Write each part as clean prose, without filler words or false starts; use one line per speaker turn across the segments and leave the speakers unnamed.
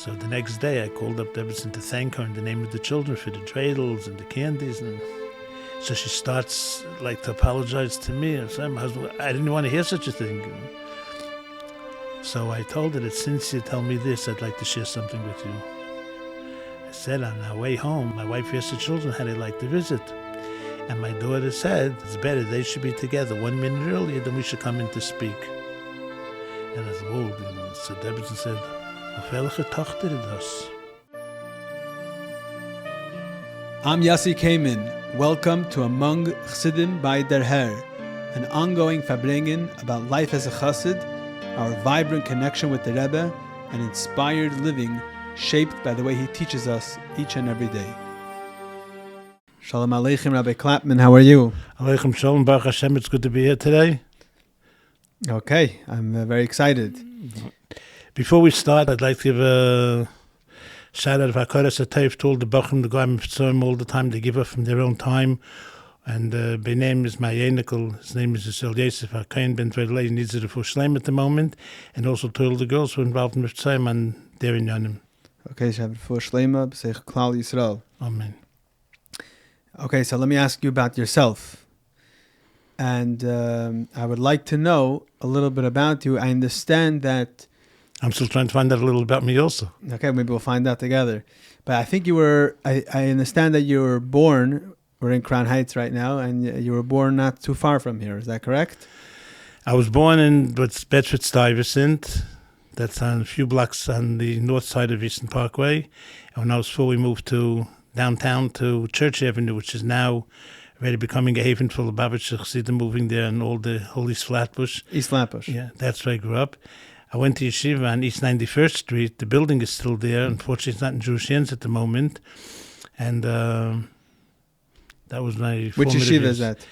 So the next day I called up Rebbetzin to thank her in the name of the children for the dreidels and the candies. And so she starts like to apologize to me. I said, my husband, I didn't want to hear such a thing. So I told her that since you tell me this, I'd like to share something with you. I said on our way home, my wife asked the children how they like to visit. And my daughter said, it's better they should be together 1 minute earlier than we should come in to speak. And I said, whoa, so Rebbetzin said, auf welche Tochter das?
I'm Yossi Kamen. Welcome to Among Chassidim by Der Herr, an ongoing farbrengen about life as a chassid, our vibrant connection with the Rebbe, and inspired living shaped by the way he teaches us each and every day. Shalom Aleichem, Rabbi Clapman, how are you?
Aleichem Shalom, Baruch Hashem, it's good to be here today.
Okay, I'm very excited.
Before we start, I'd like to give a shout out of HaKodesh HaTeif to all the Bachim, the Goyim Tzom, all the time they give up from their own time. And by name is my Yenikal, his name is Yisrael Yosef HaKain Ben Tvedlei, needs it for Shleim at the moment. And also to all the girls who are involved in Rebbetzin and their Inyanim.
Okay, Shabbat for Shleima, B'seich Klal Yisrael.
Amen.
Okay, so let me ask you about yourself. And I would like to know a little bit about you. I understand that...
I'm still trying to find out a little about me also.
Okay, maybe we'll find out together. But I think you were... I understand that you were born... We're in Crown Heights right now, and you were born not too far from here. Is that correct?
I was born in Bedford-Stuyvesant. That's on a few blocks on the north side of Eastern Parkway. And when I was 4, we moved to downtown to Church Avenue, which is now already becoming a haven for Lubavitch Chassidim, moving there and all the whole East Flatbush.
East Flatbush.
Yeah, that's where I grew up. I went to Yeshiva on East 91st Street. The building is still there. Unfortunately, it's not in Jewish hands at the moment. And that was my
Which yeshiva
years.
is that?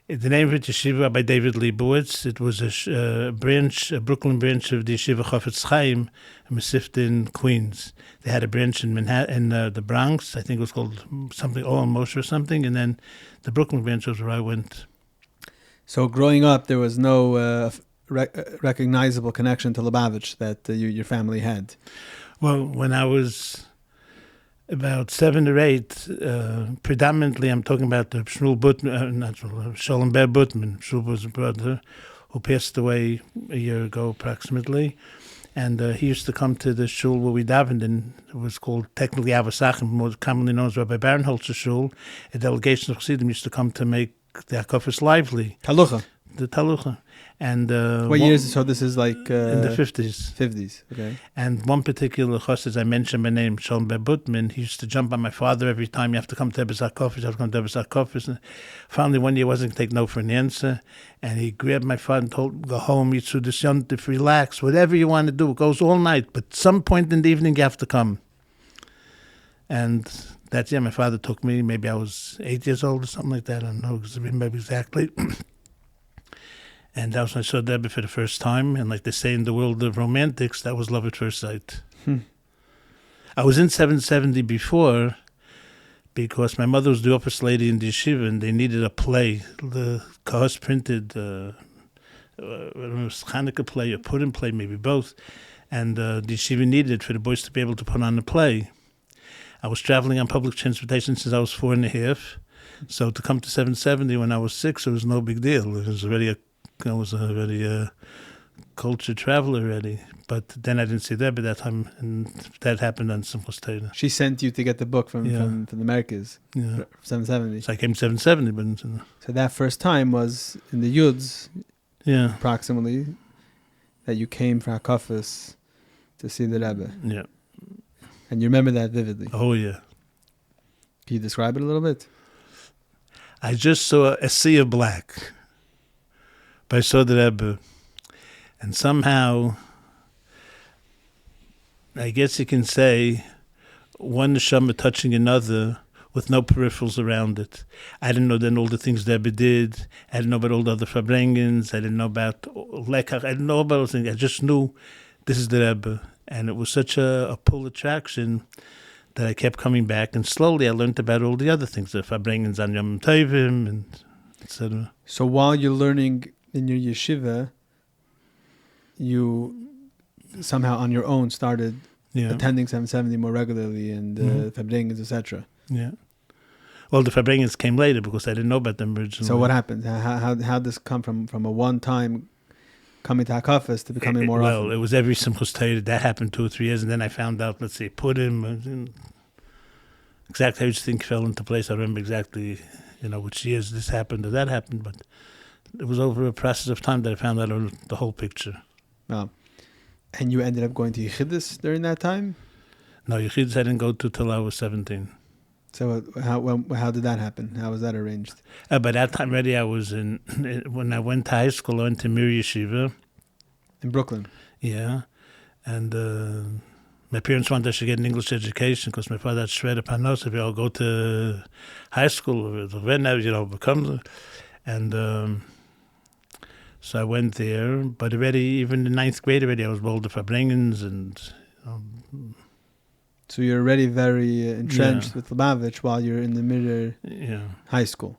The name of it, Yeshiva by David Leibowitz. It was a branch, a Brooklyn branch of the Yeshiva Chafetz Chaim, a Masifta in Queens. They had a branch in Manhattan, in the Bronx. I think it was called something, Moshe or something. And then the Brooklyn branch was where I went.
So growing up, there was no recognizable connection to Lubavitch that your family had?
Well, when I was about 7 or 8, predominantly I'm talking about the Shmuel Butman, Sholem Ber Butman. Shmuel was a brother who passed away a year ago approximately. And he used to come to the shul where we davened in. It was called technically Avasachim, more commonly known as Rabbi Barenholzer shul. A delegation of Chassidim used to come to make the Hakofis lively.
Talucha.
The Talucha. And
what years? So this is like
in the 50s.
50s, okay.
And one particular chassid, I mentioned my name, Sholem Ber Butman, he used to jump on my father every time. You have to come to Ebbez HaKofis, you have to come to Ebbez HaKofis. And finally, one year, wasn't going to take no for an answer. And he grabbed my father and told him, go home, eat through this yontif, relax, whatever you want to do. It goes all night, but some point in the evening, you have to come. And that year, my father took me. Maybe I was 8 years old or something like that. I don't know, because I remember exactly. And that was when I saw Rebbe for the first time. And like they say in the world of romantics, that was love at first sight. I was in 770 before because my mother was the office lady in the yeshiva and they needed a play. The Kahos printed, I don't know, it was Hanukkah play or Purim play, maybe both. And the yeshiva needed it for the boys to be able to put on the play. I was traveling on public transportation since I was 4 and a half. So to come to 770 when I was 6, it was no big deal. It was already I was already a cultured traveler already. But then I didn't see that by that time, and that happened on Simchas Torah.
She sent you to get the book from the Americas, 770.
So I came to 770. But
so that first time was in the Yuds, approximately, that you came for Hakafis to see the Rebbe.
Yeah.
And you remember that vividly?
Oh, yeah.
Can you describe it a little bit?
I just saw a sea of black. But I saw the Rebbe, and somehow, I guess you can say, one neshama touching another with no peripherals around it. I didn't know then all the things the Rebbe did. I didn't know about all the other Farbrengens. I didn't know about Lekach. I didn't know about those things. I just knew this is the Rebbe. And it was such a pull attraction that I kept coming back. And slowly I learned about all the other things, the Farbrengens on Yom Tovim, and etc.
So while you're learning in your yeshiva, you somehow on your own started attending 770 more regularly and Fabrengens, etc.
Yeah. Well, the Fabrengens came later because I didn't know about them originally.
So what happened? How did this come from a one-time coming to Hakafas to becoming more often?
Well, it was every Simchas Torah. That happened 2 or 3 years, and then I found out, let's say, Purim. Exactly how each thing fell into place. I remember exactly, which years this happened or that happened, but it was over a process of time that I found out the whole picture.
Wow. And you ended up going to Yechidus during that time?
No, Yechidus I didn't go to till I was 17.
So how did that happen? How was that arranged?
By that time already, I was when I went to high school, I went to Mir Yeshiva.
In Brooklyn?
Yeah. And my parents wanted us to get an English education because my father had shredded panos. If you all go to high school, and so I went there. But already, even in 9th grade already, I was bold for Fabrengens and...
So you're already very entrenched with Lubavitch while you're in the Mir high school.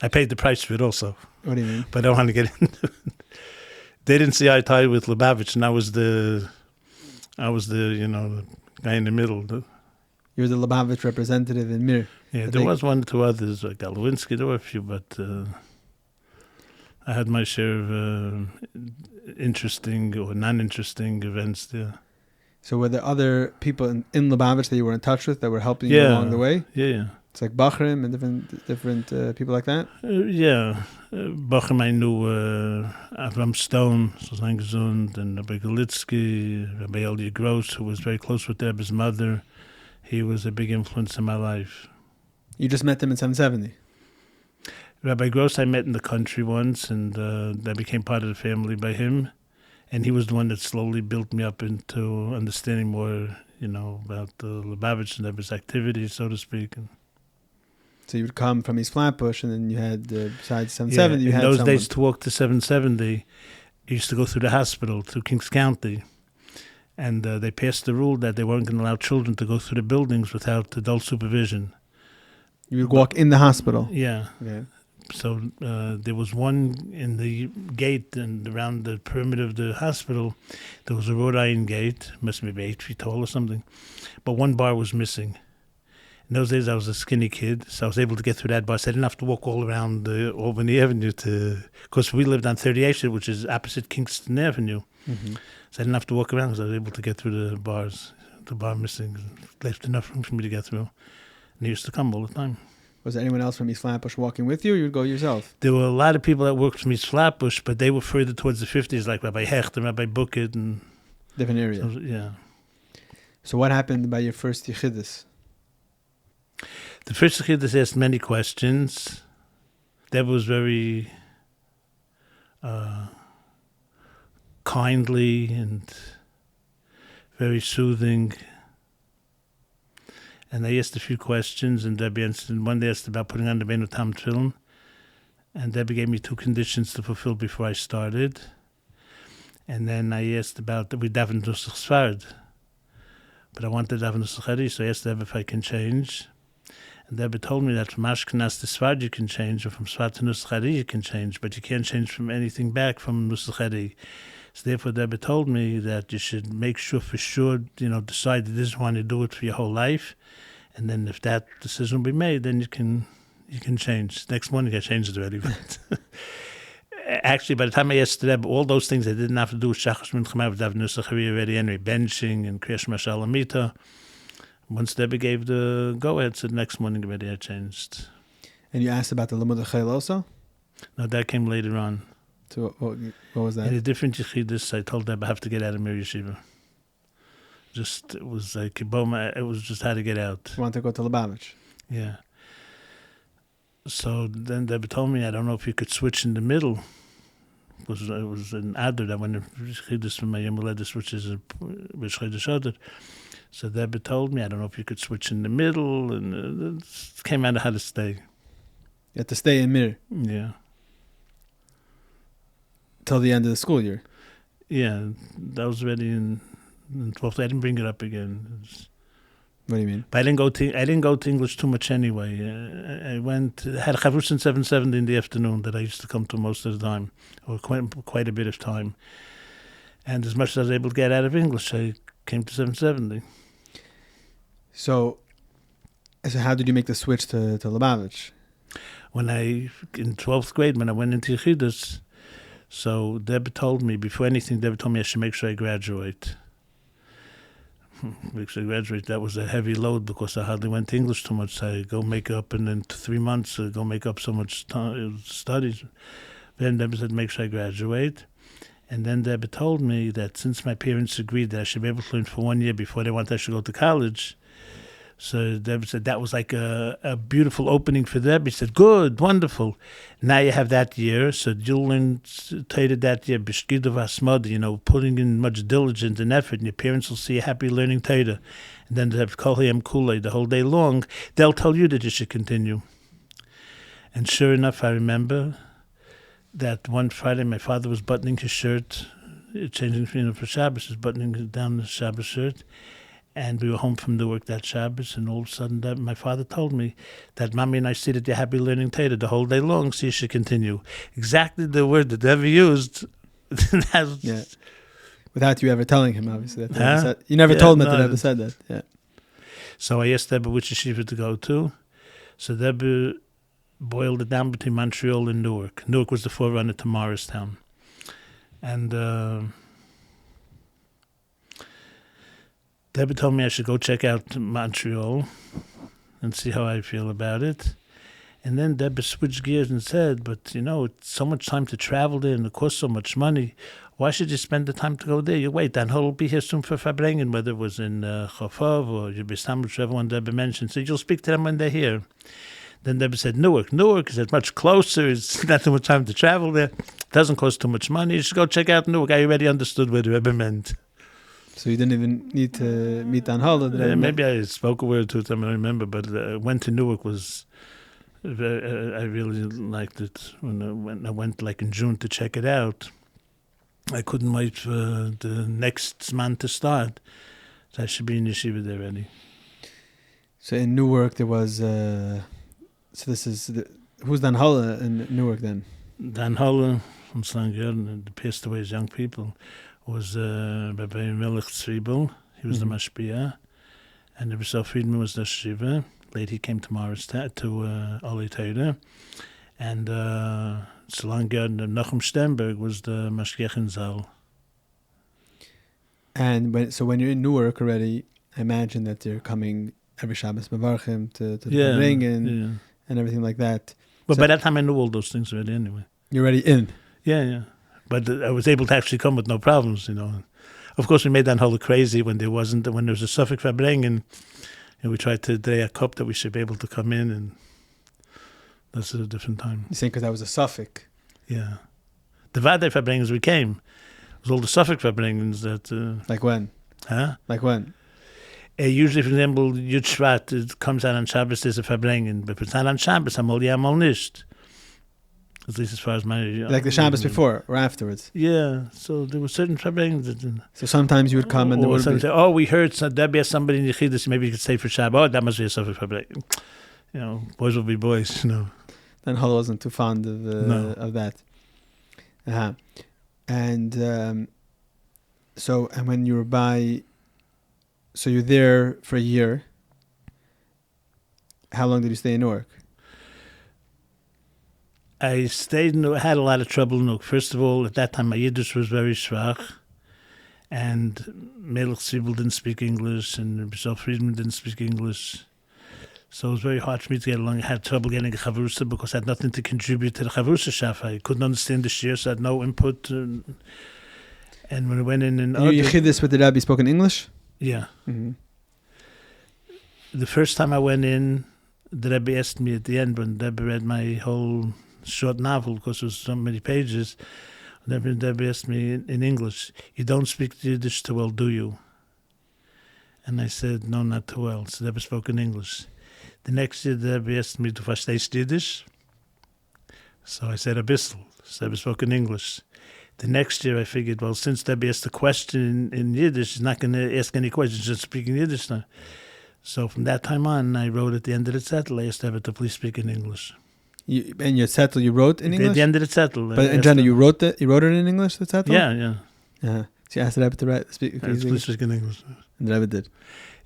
I paid the price for it also.
What do you mean?
But I don't want to get into it. They didn't see eye to eye with Lubavitch, and I was the the guy in the middle.
You're the Lubavitch representative in Mir.
Yeah, there was 1 or 2 others, like Galwinski, there were a few, but I had my share of interesting or non-interesting events there.
So were there other people in Lubavitch that you were in touch with that were helping you along the way?
Yeah.
It's like Bachrim and different people like that?
Bachrim, I knew Avram Stone, so sein gesund, and Rabbi Galitsky, Rabbi Elia Gross, who was very close with Rebbe's mother. He was a big influence in my life.
You just met them in 770?
Rabbi Gross I met in the country once, and I became part of the family by him. And he was the one that slowly built me up into understanding more, about the Lubavitch and Rebbe's activities, so to speak.
So you would come from East Flatbush, and then you had, besides 770, you had
in those days, to walk to 770, you used to go through the hospital, through Kings County. And they passed the rule that they weren't going to allow children to go through the buildings without adult supervision.
You would walk in the hospital?
Yeah. So there was one in the gate, and around the perimeter of the hospital, there was a wrought iron gate, must be 8 feet tall or something, but 1 bar was missing. In those days, I was a skinny kid, so I was able to get through that bar. So I didn't have to walk all around Albany Avenue because we lived on 38th Street, which is opposite Kingston Avenue. Mm-hmm. So I didn't have to walk around because I was able to get through the bars. The bar missing left enough room for me to get through. And he used to come all the time.
Was there anyone else from East Flatbush walking with you, or you would go yourself?
There were a lot of people that worked from East Flatbush, but they were further towards the 50s, like Rabbi Hecht and Rabbi Bucket. And
different areas.
So, yeah.
So what happened by your first Yechidus?
The first Yechidus asked many questions. Deb was very kindly and very soothing. And I asked a few questions, and Debbie answered. One day asked about putting on the Benu Tam Tefillin, and Debbie gave me 2 conditions to fulfill before I started. And then I asked about, we daven Nusach Sfard, but I wanted to daven Nusach Ari, so I asked Debbie if I can change. And Debbie told me that from Ashkenaz to Sfard you can change, or from Sfard to Nusach Ari you can change, but you can't change from anything back from Nusach Ari. So therefore, Debbie told me that you should make sure for sure, decide that this is when you do it for your whole life. And then if that decision will be made, then you can change. Next morning I changed it already. But actually, by the time I asked Debbie, all those things I didn't have to do with Shachas Mincha Mav Daven Nusach Ari already anyway, benching and Kriyash Mashal Amita. Once Debbie gave the go-ahead, so the next morning already I changed.
And you asked about the Limud HaChayil also?
No, that came later on.
So what was that?
In a different Yechidus, I told Debbie I have to get out of Mir Yeshiva. It was like it was just how to get out.
You want to go to Lubavitch?
Yeah. So then Debbie told me, I don't know if you could switch in the middle. It was an Adar that went in Chidus from my Yemuledis, which is a Chidus Adar. So Debbie told me, I don't know if you could switch in the middle, and it came out of how to stay.
You had to stay in Mir?
Yeah.
Till the end of the school year?
Yeah, that was already in 12th. I didn't bring it up again.
What do you mean?
But I didn't go to English too much anyway. I had Chavrus in 770 in the afternoon that I used to come to most of the time, or quite a bit of time. And as much as I was able to get out of English, I came to 770.
So how did you make the switch to Lubavitch?
When in 12th grade, when I went into Yechidus, so Deborah told me, before anything, Deborah told me I should make sure I graduate. Make sure I graduate. That was a heavy load because I hardly went to English too much. I go make up, and then 3 months, go make up so much studies. Then Deborah said, make sure I graduate. And then Deborah told me that since my parents agreed that I should be able to learn for 1 year before they wanted I should go to college, so Deborah said that was like a beautiful opening for Deborah. She said, good, wonderful. Now you have that year, so you'll learn Torah that year, b'shkidu v'asmada, putting in much diligence and effort, and your parents will see you happy learning Torah. And then they have kol hayam kulei the whole day long. They'll tell you that you should continue. And sure enough, I remember that one Friday my father was buttoning his shirt, changing for Shabbos, was buttoning down the Shabbos shirt. And we were home from the work that Shabbos, and all of a sudden my father told me that Mommy and I see that you're happy learning Torah the whole day long, so you should continue. Exactly the word that Debbie used.
Yeah. Without you ever telling him, obviously. You never told him that Debbie said that. Yeah.
So I asked Debbie which yeshiva to go to. So Debbie boiled it down between Montreal and Newark. Newark was the forerunner to Morristown. And Deborah told me I should go check out Montreal and see how I feel about it. And then Deborah switched gears and said, but, it's so much time to travel there and it costs so much money. Why should you spend the time to go there? You wait, Dan Hull will be here soon for Farbrengen, whether it was in Chofov or Yubistam, whichever one Deborah mentioned. So you'll speak to them when they're here. Then Deborah said, Newark is much closer. It's not too much time to travel there. It doesn't cost too much money. You should go check out Newark. I already understood what the Rebbe meant.
So you didn't even need to meet Dan Hull?
Maybe I spoke a word or two to him, I remember, but went to Newark was, I really liked it. When I went like in June to check it out, I couldn't wait for the next month to start. So I should be in yeshiva there already. So
in Newark there was, who's Dan Hull in Newark then?
Dan Hull from Slangern, the passed away as young people, was Rabbi Melech Tzribel. He was the Mashpia. And Rabbi Sal Friedman was the Shiva. Later he came to Morristown, to Oli Torah. And Slangern, Nachum Sternberg was the Mashgiach in Zal.
And when you're in Newark already, I imagine that they're coming every Shabbos Mevarchim to the Farbrengen and everything like that.
But by that time I knew all those things already anyway.
You're already in?
Yeah. But I was able to actually come with no problems, Of course, we made that whole crazy when there was a Suffolk Farbrengen, and we tried to day a cup that we should be able to come in, and that's at a different time.
You're saying because that was a Suffolk?
Yeah. The Vadei Farbrengens we came. It was all the Suffolk Farbrengens that...
like when?
Huh?
Like when?
Usually, for example, Yud Shvat, it comes out on Shabbos, there's a Farbrengen, but if it's not on Shabbos, I'm all nicht. At least as far as my...
like the Shabbos before or afterwards?
Yeah, so there were certain Farbrengens that...
So sometimes you would come and there would be...
say, we heard there'd be somebody in Yechidus, maybe you could say for Shabbos, that must be a Suffolk Farbrengen. Boys will be boys,
Then Hull wasn't too fond of that. Uh-huh. And so when you were so you're there for a year. How long did you stay in Newark?
I stayed in Newark, had a lot of trouble in Newark. First of all, at that time my Yiddish was very schwach, and Melech Tzribel didn't speak English, and Bishop Friedman didn't speak English. So it was very hard for me to get along. I had trouble getting a chavrusa because I had nothing to contribute to the chavrusa shaf. I couldn't understand the shir, so I had no input. And when I went in...
You Yechidus with the Rabbi spoke in English?
Yeah.
Mm-hmm.
The first time I went in, the Rebbe asked me at the end, when the Rebbe read my whole short novel, because it was so many pages, the Rebbe asked me in English, you don't speak Yiddish too well, do you? And I said, no, not too well. So the Rebbe spoke in English. The next year, the Rebbe asked me, "Du verstehst Yiddish?" So I said, "A bissel." So the Rebbe spoke in English. The next year, I figured, well, since the Rebbe asked a question in Yiddish, he's not going to ask any questions, just speaking Yiddish now. So from that time on, I wrote at the end of the zettel, I asked the Rebbe to please speak in English.
In your zettel, you wrote in English?
At the end of the zettel.
But in general, you wrote it in English, the zettel?
Yeah.
So She asked the Rebbe to speak
Please speak in English.
And the Rebbe did.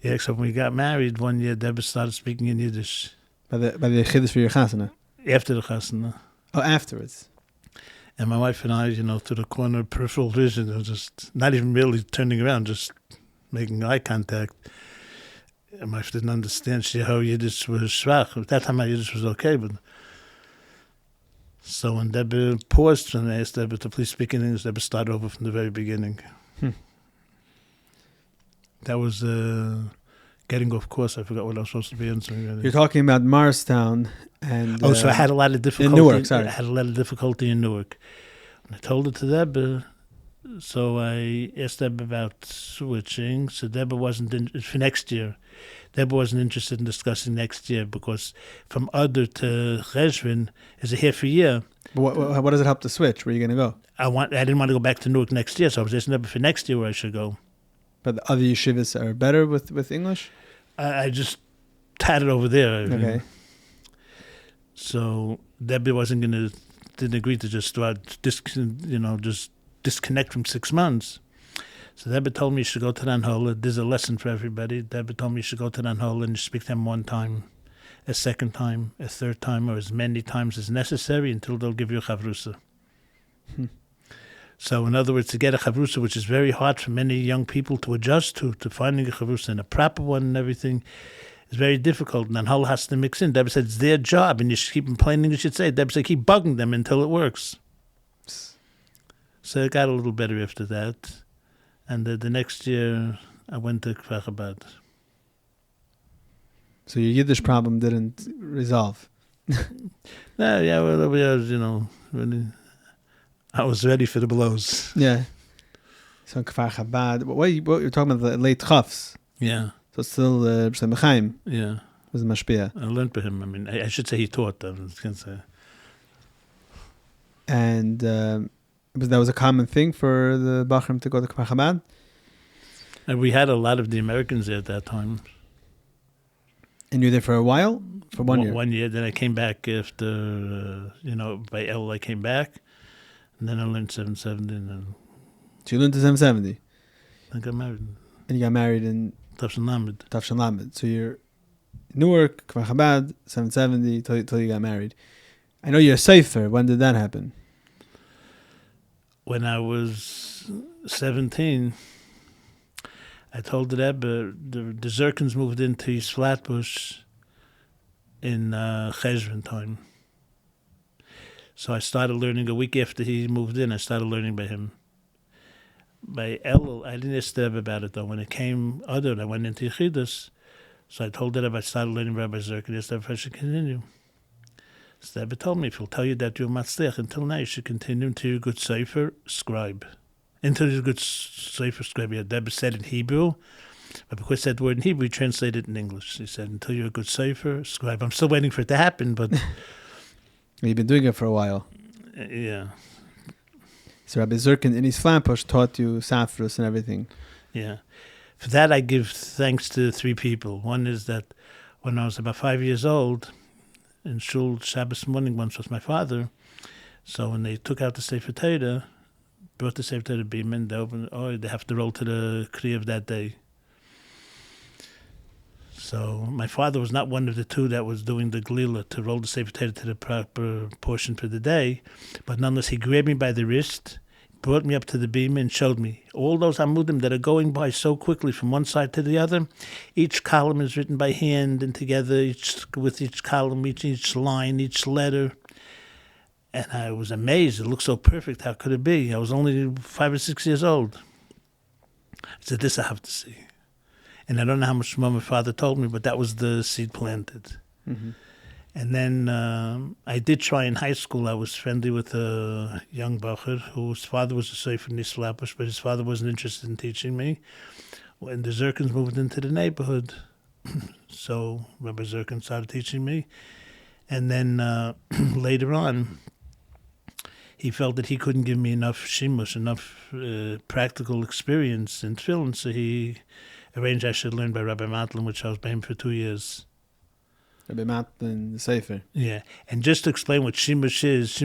Yeah, so when we got married, one year Deborah started speaking in Yiddish.
By the Chiddush for your chasana?
After the chasana.
Oh, afterwards.
And my wife and I, to the corner of peripheral vision, just not even really turning around, just making eye contact. And my wife didn't understand. She how Yiddish was schwach. At that time, my Yiddish was okay, but... So when Deborah paused and I asked Deborah to please speak in English, Deborah started over from the very beginning. That was getting off course. I forgot what I was supposed to be answering.
You're talking about Morristown and...
so I had a lot of difficulty.
In Newark, sorry.
I had a lot of difficulty in Newark. And I told it to Deborah, so I asked Deborah about switching. So Deborah wasn't for next year. Deborah wasn't interested in discussing next year because from Adar to Cheshvan is a half a year.
But what does it help to switch? Where are you going to go?
I didn't want to go back to Newark next year, so I was asking Deborah for next year where I should go.
But the other yeshivas are better with English?
I just had it over there.
Okay.
So Debbie didn't agree to just start, just disconnect from 6 months. So Debbie told me you should go to Ranhola. There's a lesson for everybody. Debbie told me you should go to Ranhola and you speak to them one time, a second time, a third time, or as many times as necessary until they'll give you a chavrusa. So in other words, to get a chavrusa, which is very hard for many young people to adjust to finding a chavrusa and a proper one and everything, is very difficult. And Ranhola has to mix in. Debbie said it's their job, and you should keep complaining. You should say, Debbie said, keep bugging them until it works. So it got a little better after that. And the next year, I went to Kfar Chabad.
So your Yiddish problem didn't resolve?
No, yeah, well, really, I was ready for the blows.
Yeah. So in Kfar Chabad, what you're talking about, the late Chafs?
Yeah.
So it's still B'Shem B'chaim?
Yeah.
Was Mashpia?
I learned by him. I mean, I should say he taught them.
And that was a common thing for the Bachrim to go to Kfar Chabad?
And we had a lot of the Americans there at that time.
And you were there for a while? For 1 year?
1 year. Then I came back after, by El I came back. And then I learned 770. And then
So you learned to 770?
I got married.
And you got married in?
Tafshan
Lamed. So you're Newark, Kfar Chabad, 770, till you got married. I know you're a Sefer. When did that happen?
When I was 17, I told the Rebbe, the Zirkins moved into East Flatbush in Cheshvan time. So I started learning a week after he moved in. I started learning by him. By El, I didn't ask the Rebbe about it though. When it came Adar, I went into Yechidus. So I told the Rebbe I started learning Rabbi Zirkin. I asked the Rebbe if I should continue. So the Rebbe told me, if he'll tell you that you're matzliach, until now you should continue until you're a good sefer scribe. Until you're a good sefer scribe. Yeah, the Rebbe said in Hebrew, but because that word in Hebrew, he translated it in English. He said, until you're a good sefer scribe. I'm still waiting for it to happen, but...
You've been doing it for a while.
Yeah.
So Rabbi Zirkin in East Flatbush taught you Safras and everything.
Yeah. For that, I give thanks to 3 people. One is that when I was about 5 years old, in Shul Shabbos morning, once was my father. So when they took out the Sefer Torah, brought the Sefer Torah Beeman, they have to roll to the Kriya of that day. So my father was not one of the 2 that was doing the Glila to roll the Sefer Torah to the proper portion for the day, but nonetheless he grabbed me by the wrist, brought me up to the beam and showed me all those amudim that are going by so quickly from one side to the other. Each column is written by hand and together, with each column, each line, each letter. And I was amazed. It looked so perfect. How could it be? I was only 5 or 6 years old. I said, this I have to see. And I don't know how much more my father told me, but that was the seed planted. Mm-hmm. And then I did try in high school. I was friendly with a young bacher whose father was a sefer in East Flatbush, but his father wasn't interested in teaching me. When the Zirkins moved into the neighborhood, so Rabbi Zirkin started teaching me. And then later on, he felt that he couldn't give me enough shimush, enough practical experience in tefillin, so he arranged I should learn by Rabbi Matlin, which I was by him for 2 years.
Rabbi Matlin, the Sefer.
Yeah, and just to explain what shimush is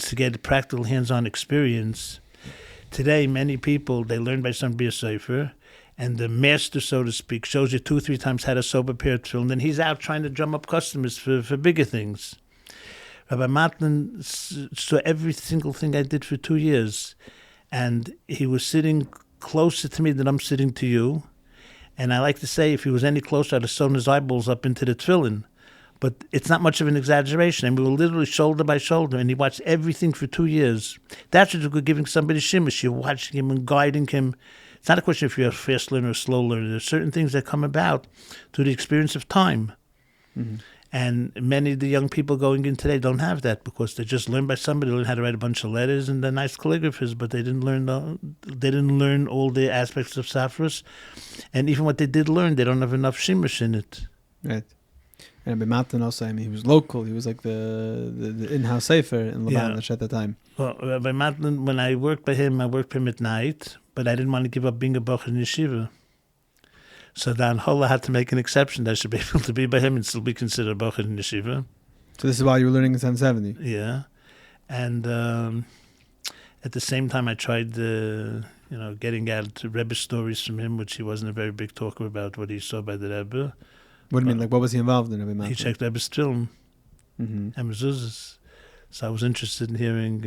to get practical hands-on experience. Today, many people, they learn by some Beer Sefer, and the master, so to speak, shows you 2 or 3 times how to sew a pair of tefillin, and he's out trying to drum up customers for bigger things. Rabbi Matlin saw every single thing I did for 2 years, and he was sitting closer to me than I'm sitting to you. And I like to say, if he was any closer, I'd have sewn his eyeballs up into the tefillin. But it's not much of an exaggeration. And we were literally shoulder by shoulder, and he watched everything for 2 years. That's what you're giving somebody shimish. You're watching him and guiding him. It's not a question if you're a fast learner or a slow learner. There's certain things that come about through the experience of time. Mm-hmm. And many of the young people going in today don't have that because they just learned by somebody, learned how to write a bunch of letters, and they're nice calligraphers, but they didn't learn all the aspects of Safras. And even what they did learn, they don't have enough shimish in it.
Right. And Rabbi Matlin also, I mean, he was local. He was like the in-house sefer in Lubavitch at the time.
Well, Rabbi Matlin, when I worked by him, I worked for him at night, but I didn't want to give up being a bocher in yeshiva. So Dan Holla had to make an exception that I should be able to be by him and still be considered a bocher in yeshiva.
So this is why you were learning in 770?
Yeah. And at the same time, I tried getting out Rebbe stories from him, which he wasn't a very big talker about what he saw by the Rebbe.
What do you mean? Like, what was he involved in? Rabbi Matlin?
He checked Rebbe's film
and
mezuzahs. So I was interested in hearing,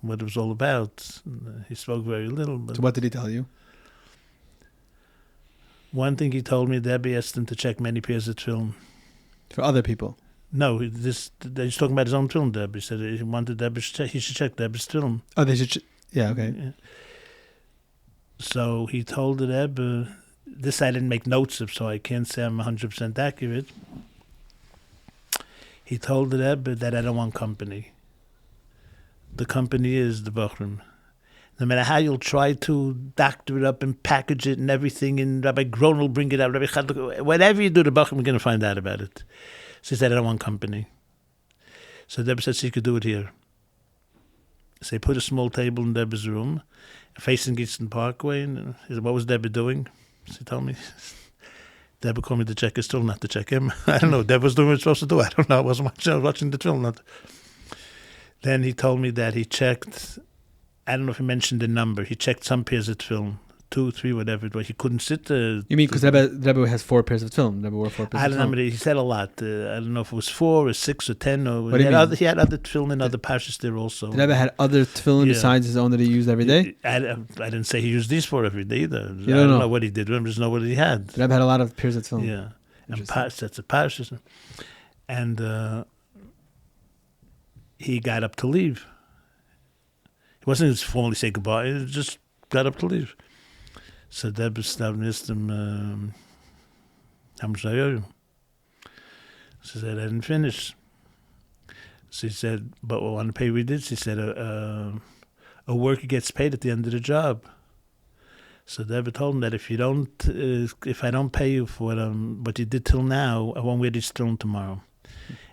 what it was all about. He spoke very little. But
so what did he tell you?
One thing he told me, Rebbe asked him to check many pairs of film.
For other people?
No, he's talking about his own film, Rebbe. He said he wanted Rebbe he should check Rebbe's film.
Oh, they should yeah, okay. Yeah.
So he told the Rebbe, this I didn't make notes of, so I can't say I'm 100% accurate. He told the Rebbe that I don't want company. The company is the Bochrim. No matter how you'll try to doctor it up and package it and everything, and Rabbi Gron will bring it out, Rabbi Chad, whatever you do, the Bochrim are going to find out about it. So he said, I don't want company. So Rebbe said, so you could do it here. So he put a small table in Rebbe's room, facing Eastern Parkway, and he said, what was Rebbe doing? So he told me, Rebbe called me to check his film, not to check him. I don't know, Rebbe was doing what he was supposed to do. I don't know, I wasn't watching the film. Then he told me that he checked, I don't know if he mentioned the number, he checked some pairs of film, 2, 3, whatever it was. He couldn't sit there.
You mean because Rebbe has 4 pairs of film? Rebbe wore 4 pairs
I don't know, he said a lot. I don't know if it was 4 or 6 or 10. Or
what do you mean?
He had other film and other parshas there also.
Rebbe had other tefillin besides his own that he used every day?
I didn't say he used these 4 every day either.
You don't know
what he did. I just know what he had.
Rebbe had a lot of pairs of film.
Yeah. And sets of parshas. And he got up to leave. He wasn't just formally say goodbye. He just got up to leave. So Rebbe stopped and asked him, how much I owe you? So he said, I didn't finish. So he said, but what I want to pay we did? So he said, a worker gets paid at the end of the job. So Rebbe told him that if I don't pay you for what you did till now, I won't wear these till tomorrow.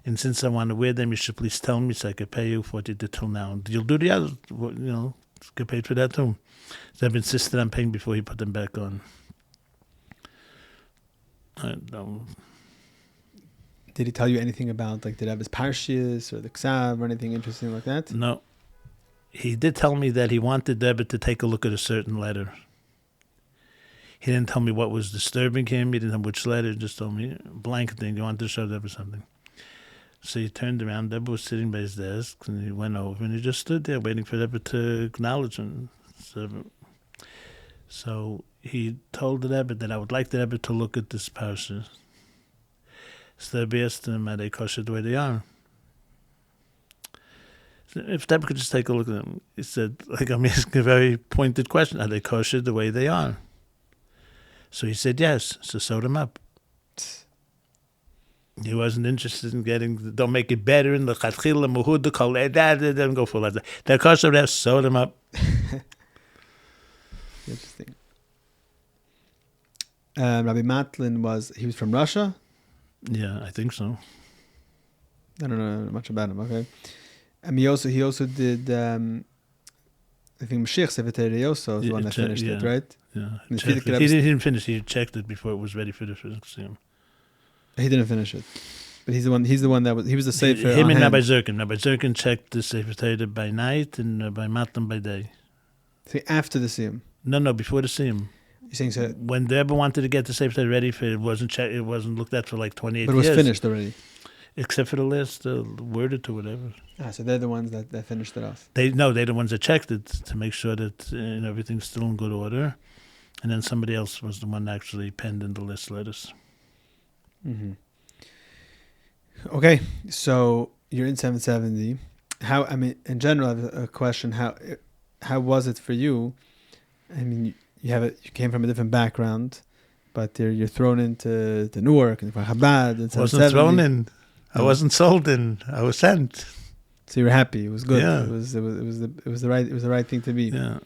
And since I want to wear them, you should please tell me so I can pay you for what you did till now. You'll do the other, get paid for that too. So I've insisted on paying before he put them back on.
Did he tell you anything about like the Rebbe's parshas or the Ksav or anything interesting like that?
No. He did tell me that he wanted Rebbe to take a look at a certain letter. He didn't tell me what was disturbing him. He didn't tell me which letter. He just told me a blank thing. He wanted to show Rebbe something. So he turned around. Rebbe was sitting by his desk, and he went over, and he just stood there waiting for Rebbe to acknowledge him. So he told the Rebbe that I would like the Rebbe to look at this parsha. So Rebbe asked him, are they kosher the way they are? So if Rebbe could just take a look at them, he said, like I'm asking a very pointed question, are they kosher the way they are? So he said yes, so sewed them up. He wasn't interested in don't make it better in the chatchila, muhud, the kol, that didn't go for that. They're kosher, they sewed them up.
Interesting. Rabbi Matlin was from Russia?
Yeah, I think so.
I don't know much about him, okay. He also did, I think Mashiach Sefer Torah also was the one that finished it, right?
Yeah. He didn't finish. He checked it before it was ready for the exam.
He didn't finish it, but he's the one that was. He was the sefer.
Him and Rabbi Zirkin. Rabbi Zirkin checked the Sefer Torah by night, and Rabbi Matlin by day.
See, after the Siyum.
No, before the Siyum.
You're saying so,
When the Rebbe wanted to get the Sefer ready for it, it wasn't looked at for like 28 years.
but it was finished already.
Except for the last word or two, whatever.
So they're the ones that finished it off.
They're the ones that checked it to make sure that everything's still in good order. And then somebody else was the one that actually penned in the list letters.
Mm-hmm. Okay, so you're in 770. In general, I have a question. How was it for you? I mean, you came from a different background, but you're thrown into Newark and Chabad. And
I wasn't thrown in. I wasn't sold in. I was sent.
So you were happy. It was good.
Yeah.
It was the right thing to be.
Yeah.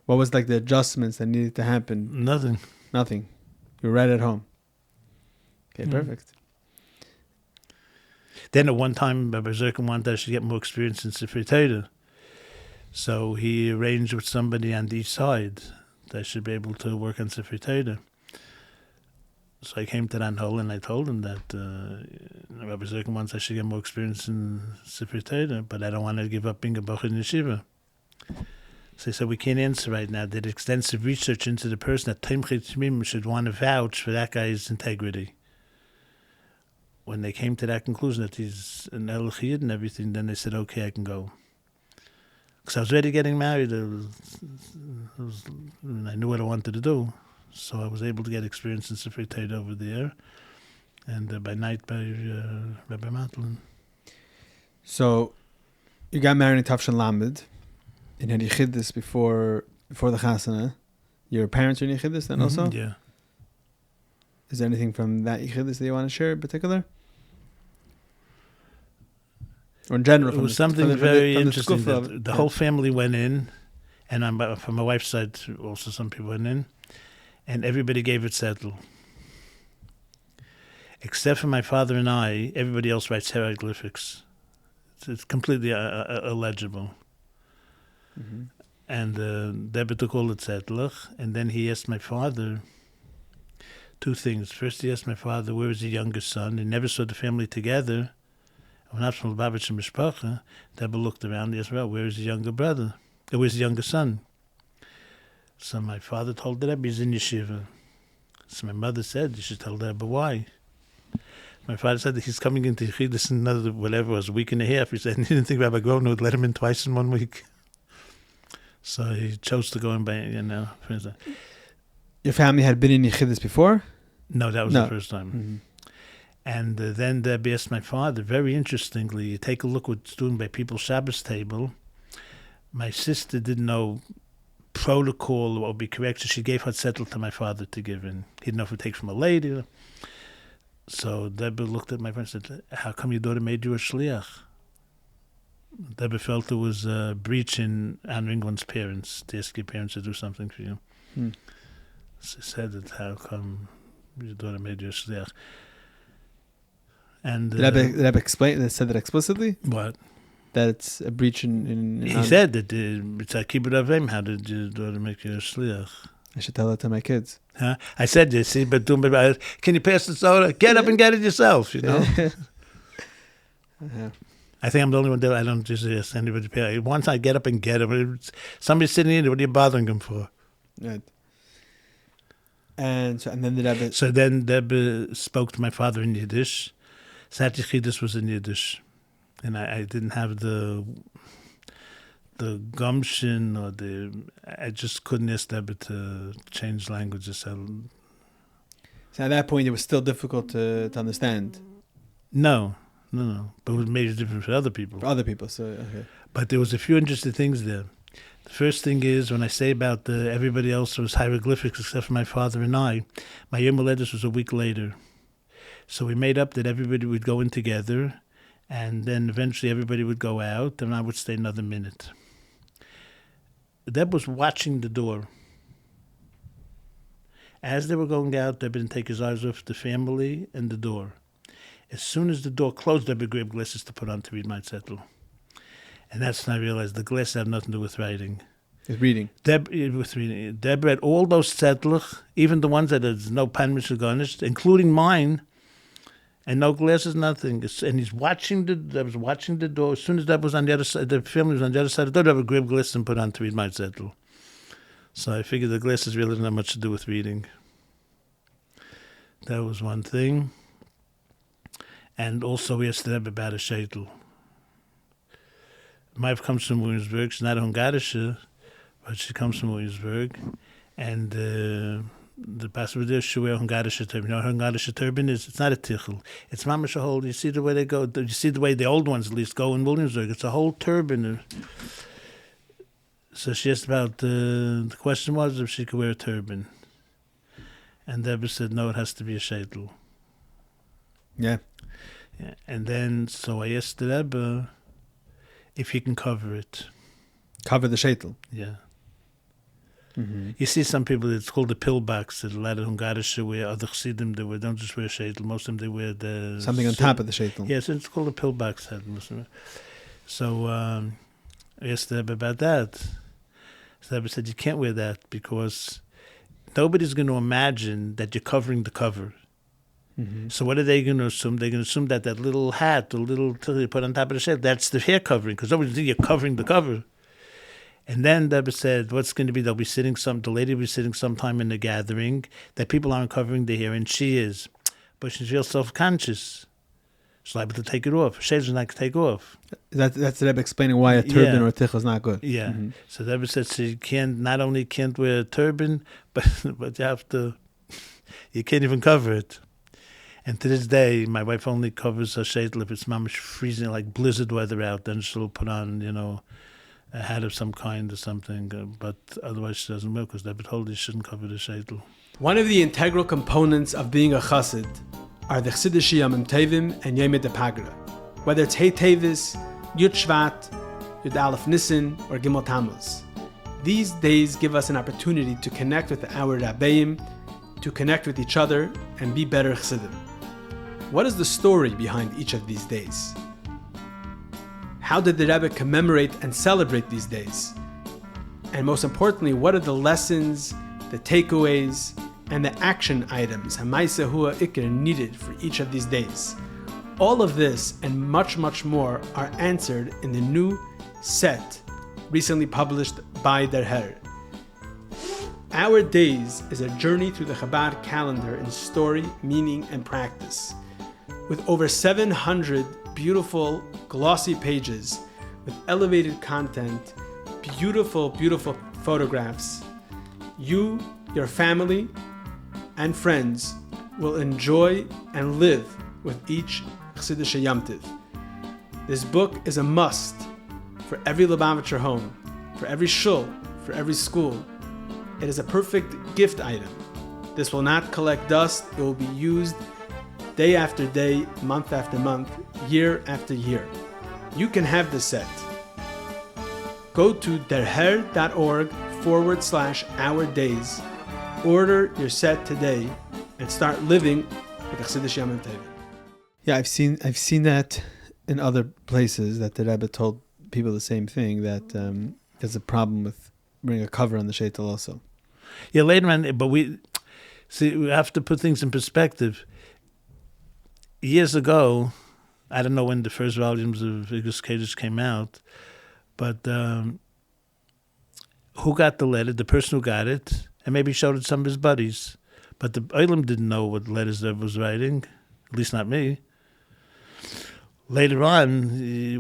What was like the adjustments that needed to happen?
Nothing.
You were right at home. Okay, perfect.
Then at one time, Rabbi Zirkin wanted us to get more experience in Sifrei Torah. So he arranged with somebody on the east side that I should be able to work on Sifrei Torah. So I came to Ran Hole and I told him that Rabbi Zirkin wants I should get more experience in Sifrei Torah, but I don't want to give up being a Bach in Yeshiva. So he said, we can't answer right now. Did extensive research into the person that Tomchei Tmim should want to vouch for that guy's integrity. When they came to that conclusion that he's an Elch Yid and everything, then they said, okay, I can go. Because I was already getting married. I knew what I wanted to do. So I was able to get experience in Sifrei Torah over there. And by night by Rabbi Matlin.
So you got married in Tafshan Lamed. And had Yechidus before the Chasana. Your parents were in Yechidus then also?
Yeah.
Is there anything from that Yechidus that you want to share in particular? Or in general?
It was something very interesting. The whole family went in, and from my wife's side, also some people went in, and everybody gave it settle. Except for my father and I, everybody else writes hieroglyphics. It's completely illegible.
Mm-hmm.
And Rebbe took all the zettlach, and then he asked my father two things. First, he asked my father, where is the youngest son? He never saw the family together. When I was from Lubavitch and Mishpacha, Rebbe looked around, he asked, well, where is the younger brother? Where's the younger son? So my father told the Rebbe, he's in yeshiva. So my mother said, you should tell the Rebbe why. My father said that he's coming into Yechidus in another, whatever it was, a week and a half. He said, he didn't think Rabbi Groner would let him in twice in 1 week. So he chose to go in by, for instance.
Your family had been in Yechidus before?
No, that was the first time.
Mm-hmm.
And then they asked my father, very interestingly, you take a look what's doing by People's Shabbos table. My sister didn't know protocol or what would be correct, so she gave her settle to my father to give in. He didn't know if it would take from a lady. So Deborah looked at my friend and said, how come your daughter made you a shliach? Deborah felt it was a breach in honoring one's parents, to ask your parents to do something for you. She said that, how come your daughter made you a shliach? And
Did Rebbe explain that? Said that explicitly?
What?
That it's a breach in
he said that it's a kibbut avim. How did your daughter make you a shliach?
I should tell that to my kids.
Huh? I said, you see, but can you pass the soda? Get up and get it yourself,
Uh-huh.
I think I'm the only one that I don't just ask anybody to pay. Once I get up and get it, somebody's sitting in there, what are you bothering them for?
Right. And then the Rebbe...
So then Rebbe spoke to my father in Yiddish. Sat Yechidus was in Yiddish. And I didn't have the gumption or I just couldn't ask Rebbe to change languages.
So at that point, it was still difficult to understand.
No. But it was major difference for other people.
For other people, so okay.
But there was a few interesting things there. The first thing is, when I say about everybody else was hieroglyphics except for my father and I, my Yom Haledes was a week later. So we made up that everybody would go in together, and then eventually everybody would go out, and I would stay another minute. Deb was watching the door. As they were going out, Deb didn't take his eyes off the family and the door. As soon as the door closed, Deb grabbed glasses to put on to read my zettel. And that's when I realized the glasses have nothing to do with writing.
With reading.
With reading. Deb read all those zettelach, even the ones that there's no pan garnished, including mine, and no glasses, nothing. And he's watching Deb was watching the door. As soon as Deb was on the other side, the family was on the other side of the door, Deb grabbed glasses and put on to read my zettel. So I figured the glasses really didn't have much to do with reading. That was one thing. And also we asked the Rebbe about a sheitel. My wife comes from Williamsburg. She's not a Hungarische, but she comes from Williamsburg. And the pastor there, she wear Hungarische turban. You know what Hungarische turban is? It's not a tichel. It's mamash a whole, you see the way they go, you see the way the old ones at least go in Williamsburg. It's a whole turban. So she asked about, the question was if she could wear a turban. And Rebbe said, no, it has to be a sheitel.
Yeah.
Yeah. And then, so I asked the Rebbe if you can cover it.
Cover the sheitel.
Yeah.
Mm-hmm.
You see some people, it's called the pillbox, that a lot of Hungarische wear, other Chassidim, they don't just wear sheitel, most of them they wear the...
Something on top of the sheitel.
Yes, it's called a pillbox hat. So I asked the Rebbe about that. So the Rebbe said, you can't wear that because nobody's going to imagine that you're covering the cover.
Mm-hmm.
So what are they going to assume? They're going to assume that that little hat, the little thing they put on top of the sheitel, that's the hair covering, because nobody's thinking you're covering the cover. And then the Rebbe said, what's going to be, the lady will be sitting sometime in the gathering, that people aren't covering their hair, and she is. But she feels self-conscious. She's liable to take it off. Sheitel's not going to take off.
That's the Rebbe explaining why a turban or a tichel is not good.
Yeah.
Mm-hmm.
So the Rebbe said she not only can't wear a turban, but you have to, you can't even cover it. And to this day, my wife only covers her sheitel if it's mamish freezing, like blizzard weather out. Then she'll put on, a hat of some kind or something. But otherwise, she doesn't wear because they've been told you shouldn't cover the sheitel.
One of the integral components of being a chassid are the Chassidish Yomim Tovim and Yom Pagra. Whether it's Hey Tevis, Yud Shvat, Yud Aleph Nisan, or Gimel Tammuz. These days give us an opportunity to connect with our Rabbeim, to connect with each other, and be better Chassidim. What is the story behind each of these days? How did the Rebbe commemorate and celebrate these days? And most importantly, what are the lessons, the takeaways, and the action items Hamaisa Hua Iker needed for each of these days? All of this and much, much more are answered in the new set recently published by Der Herr. Our Days is a journey through the Chabad calendar in story, meaning, and practice. With over 700 beautiful, glossy pages with elevated content, beautiful, beautiful photographs, you, your family, and friends will enjoy and live with each Chassidish Yom Tov. This book is a must for every Lubavitcher home, for every shul, for every school. It is a perfect gift item. This will not collect dust. It will be used day after day, month after month, year after year. You can have this set. Go to derher.org/Our Days. Order your set today and start living with the Chassidish Yom Tov. Yeah, I've seen that in other places that the Rebbe told people the same thing, that there's a problem with bringing a cover on the sheitel also.
Yeah, later on, but we have to put things in perspective. Years ago, I don't know when the first volumes of Igros Kodesh came out, but who got the letter? The person who got it, and maybe showed it to some of his buddies. But the Olam didn't know what letters Rebbe was writing, at least not me. Later on,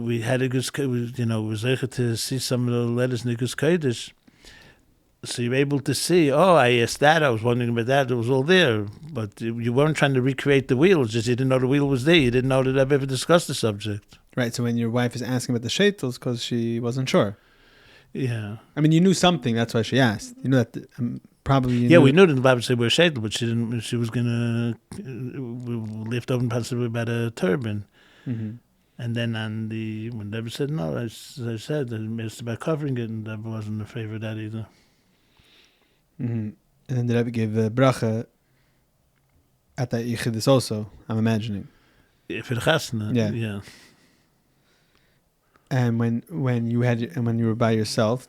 we had Igros Kodesh, we was able to see some of the letters in Igros Kodesh. So you're able to see, I asked that, I was wondering about that, it was all there. But you weren't trying to recreate the wheel, it's just you didn't know the wheel was there. You didn't know that I've ever discussed the subject.
Right, so when your wife is asking about the sheitels, because she wasn't sure.
Yeah.
I mean, you knew something, that's why she asked. You know that probably...
we knew that the Bible said we're sheitel, but she didn't. She was going to lift open possibly about a turban. Mm-hmm. And then when Deborah said no, as I said, it's about covering it, and Deborah wasn't in favor of that either.
Mm-hmm. And then the Rebbe gave bracha at that yichidus also, I'm imagining.
For the chasna, yeah.
And when you were by yourself,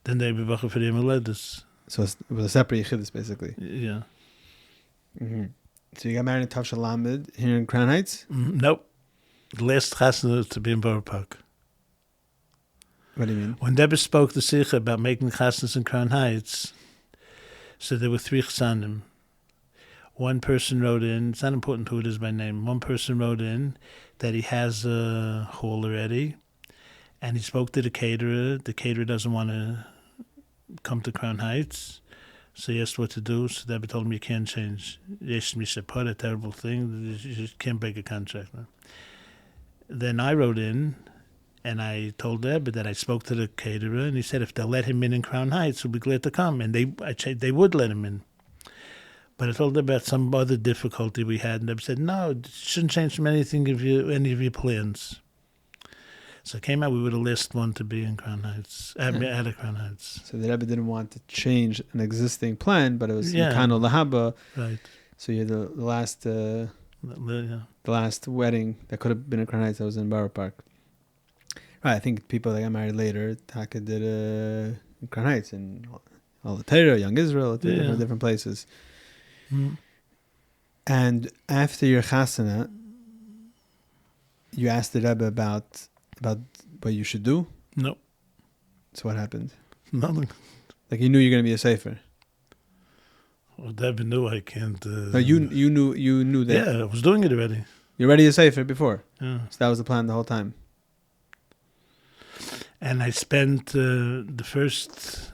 then they be bracha for the Yom.
So it was a separate yichidus basically.
Yeah.
Mm-hmm. So you got married in Tav Lamed here in Crown Heights?
Mm-hmm. Nope. The last chasna to be in Borough Park.
What do you mean?
When Rebbe spoke the Sikha about making chasnas in Crown Heights, so there were 3 chsanim. One person wrote in, it's not important who it is by name, one person wrote in that he has a hall already, and he spoke to the caterer. The caterer doesn't want to come to Crown Heights, so he asked what to do. So Rebbe told him you can't change. Yesh Mishapot, a terrible thing. You can't break a contract. Then I wrote in, and I told Rebbe that I spoke to the caterer, and he said if they'll let him in Crown Heights, he'll be glad to come. And they would let him in. But I told them about some other difficulty we had, and they said, no, it shouldn't change from any of your plans. So it came out we were the last one to be in Crown Heights, at Crown Heights.
So the Rebbe didn't want to change an existing plan, but it was Yikano Lahaba.
Right.
So you had the last wedding that could have been in Crown Heights that was in Borough Park. Right, I think people that got married later, Taka did in Crown Heights, and Al Torah, Young Israel, different places.
Mm.
And after your chasana, you asked the Rebbe about what you should do?
No.
So what happened?
Nothing.
Like you knew you're going to be a sefer.
Well, Rebbe knew I can't.
No, you knew that.
Yeah, I was doing it already.
You're already a sefer before.
Yeah.
So that was the plan the whole time.
And I spent the first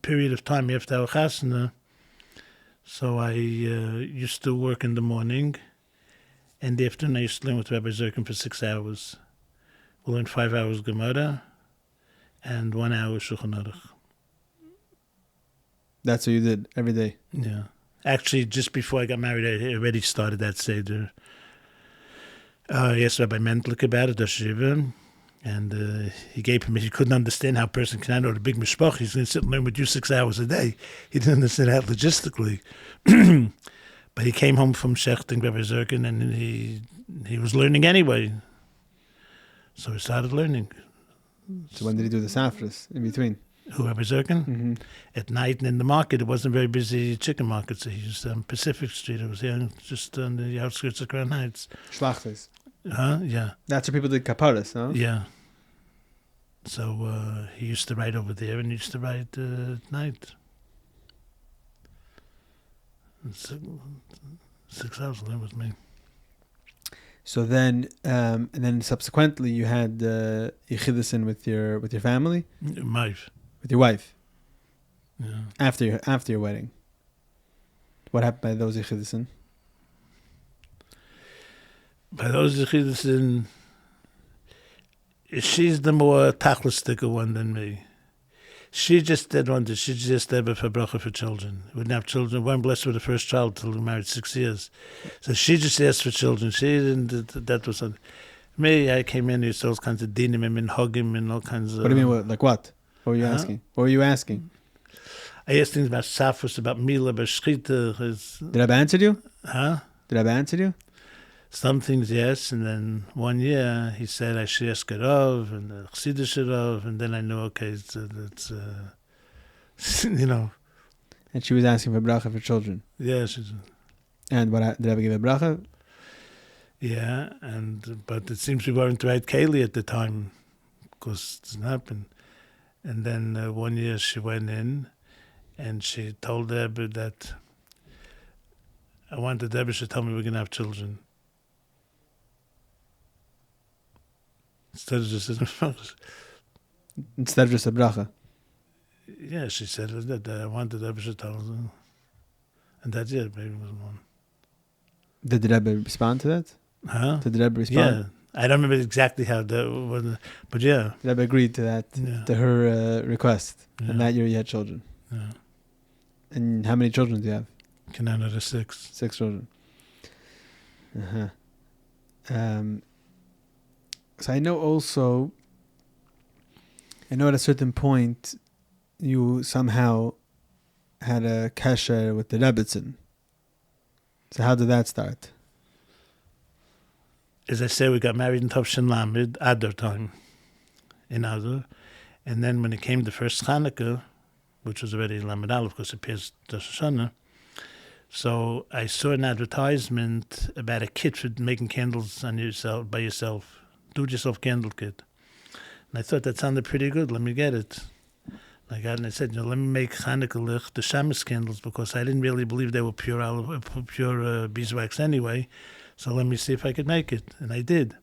period of time after our chasana. So I used to work in the morning, and the afternoon I used to learn with Rabbi Zirkin for 6 hours. We learned 5 hours Gemara and 1 hour Shulchan Aruch.
That's what you did every day?
Yeah. Actually, just before I got married, I already started that Seder. I asked Rabbi Mentlik about it, Shiva, and he gave me, he couldn't understand how a person can handle a big mishpach. He's going to sit and learn with you 6 hours a day. He didn't understand that logistically. But he came home from Shechting, Rabbi Zirkin, and he was learning anyway. So he started learning.
So when did he do the safras in between?
Who, Rabbi Zirkin?
Mm-hmm.
At night and in the market. It wasn't a very busy chicken market. So he used Pacific Street. It was just on the outskirts of Crown Heights.
Schlachtes.
Yeah.
That's where people did kaparas, no?
Yeah. So he used to write over there, and he used to write at night. 6 hours there with me.
So then, and then subsequently, you had Yechidasin with your family, with your wife.
Yeah.
After your wedding. What happened by those Yechidasin?
By those Yechidasin, she's the more tachlistic one than me. She just did one. She just did for bracha for children. We didn't have children. We weren't blessed with the first child till we married 6 years. So she just asked for children. She didn't. That was something. Me, I came in. Used all kinds of dinim and hugim and all kinds of.
What do you mean? Like what? What were you asking? What were you asking?
I asked things about safus, about mila, about shchita.
Did I answer you?
Huh?
Did I answer you?
Some things, yes, and then one year he said I should ask a Rav and a Chassidish Rav, and then I knew, okay, it's you know.
And she was asking for bracha for children.
Yeah,
and what did I ever give a bracha?
Yeah, but it seems we weren't right Kaylee at the time, because it didn't happen. And then 1 year she went in, and she told Rebbe that I wanted Rebbe to tell me we're going to have children. Instead of just
a bracha.
Yeah, she said that I wanted Rebbe to tell her. And that's it, maybe it was one.
Did the Rebbe respond to that?
Huh?
Did the Rebbe respond?
Yeah. I don't remember exactly how that was, but yeah.
The Rebbe agreed to that, to her request. Yeah. And that year you had children.
Yeah.
And how many children do you have?
Canada 6.
6 children. Uh-huh. So I know also, at a certain point, you somehow had a kasher with the Rebbetzin. So how did that start?
As I say, we got married in Tavshin Lamed, Adar time, in Adar. And then when it came the first Chanukah, which was already Lamed Aleph, because it appears Rosh Hashanah, so I saw an advertisement about a kit for making candles by yourself. Do-it-yourself candle kit. And I thought that sounded pretty good. Let me get it. I got it, and I said, let me make Hanukkah licht, the Shamus candles, because I didn't really believe they were pure beeswax anyway. So let me see if I could make it. And I did.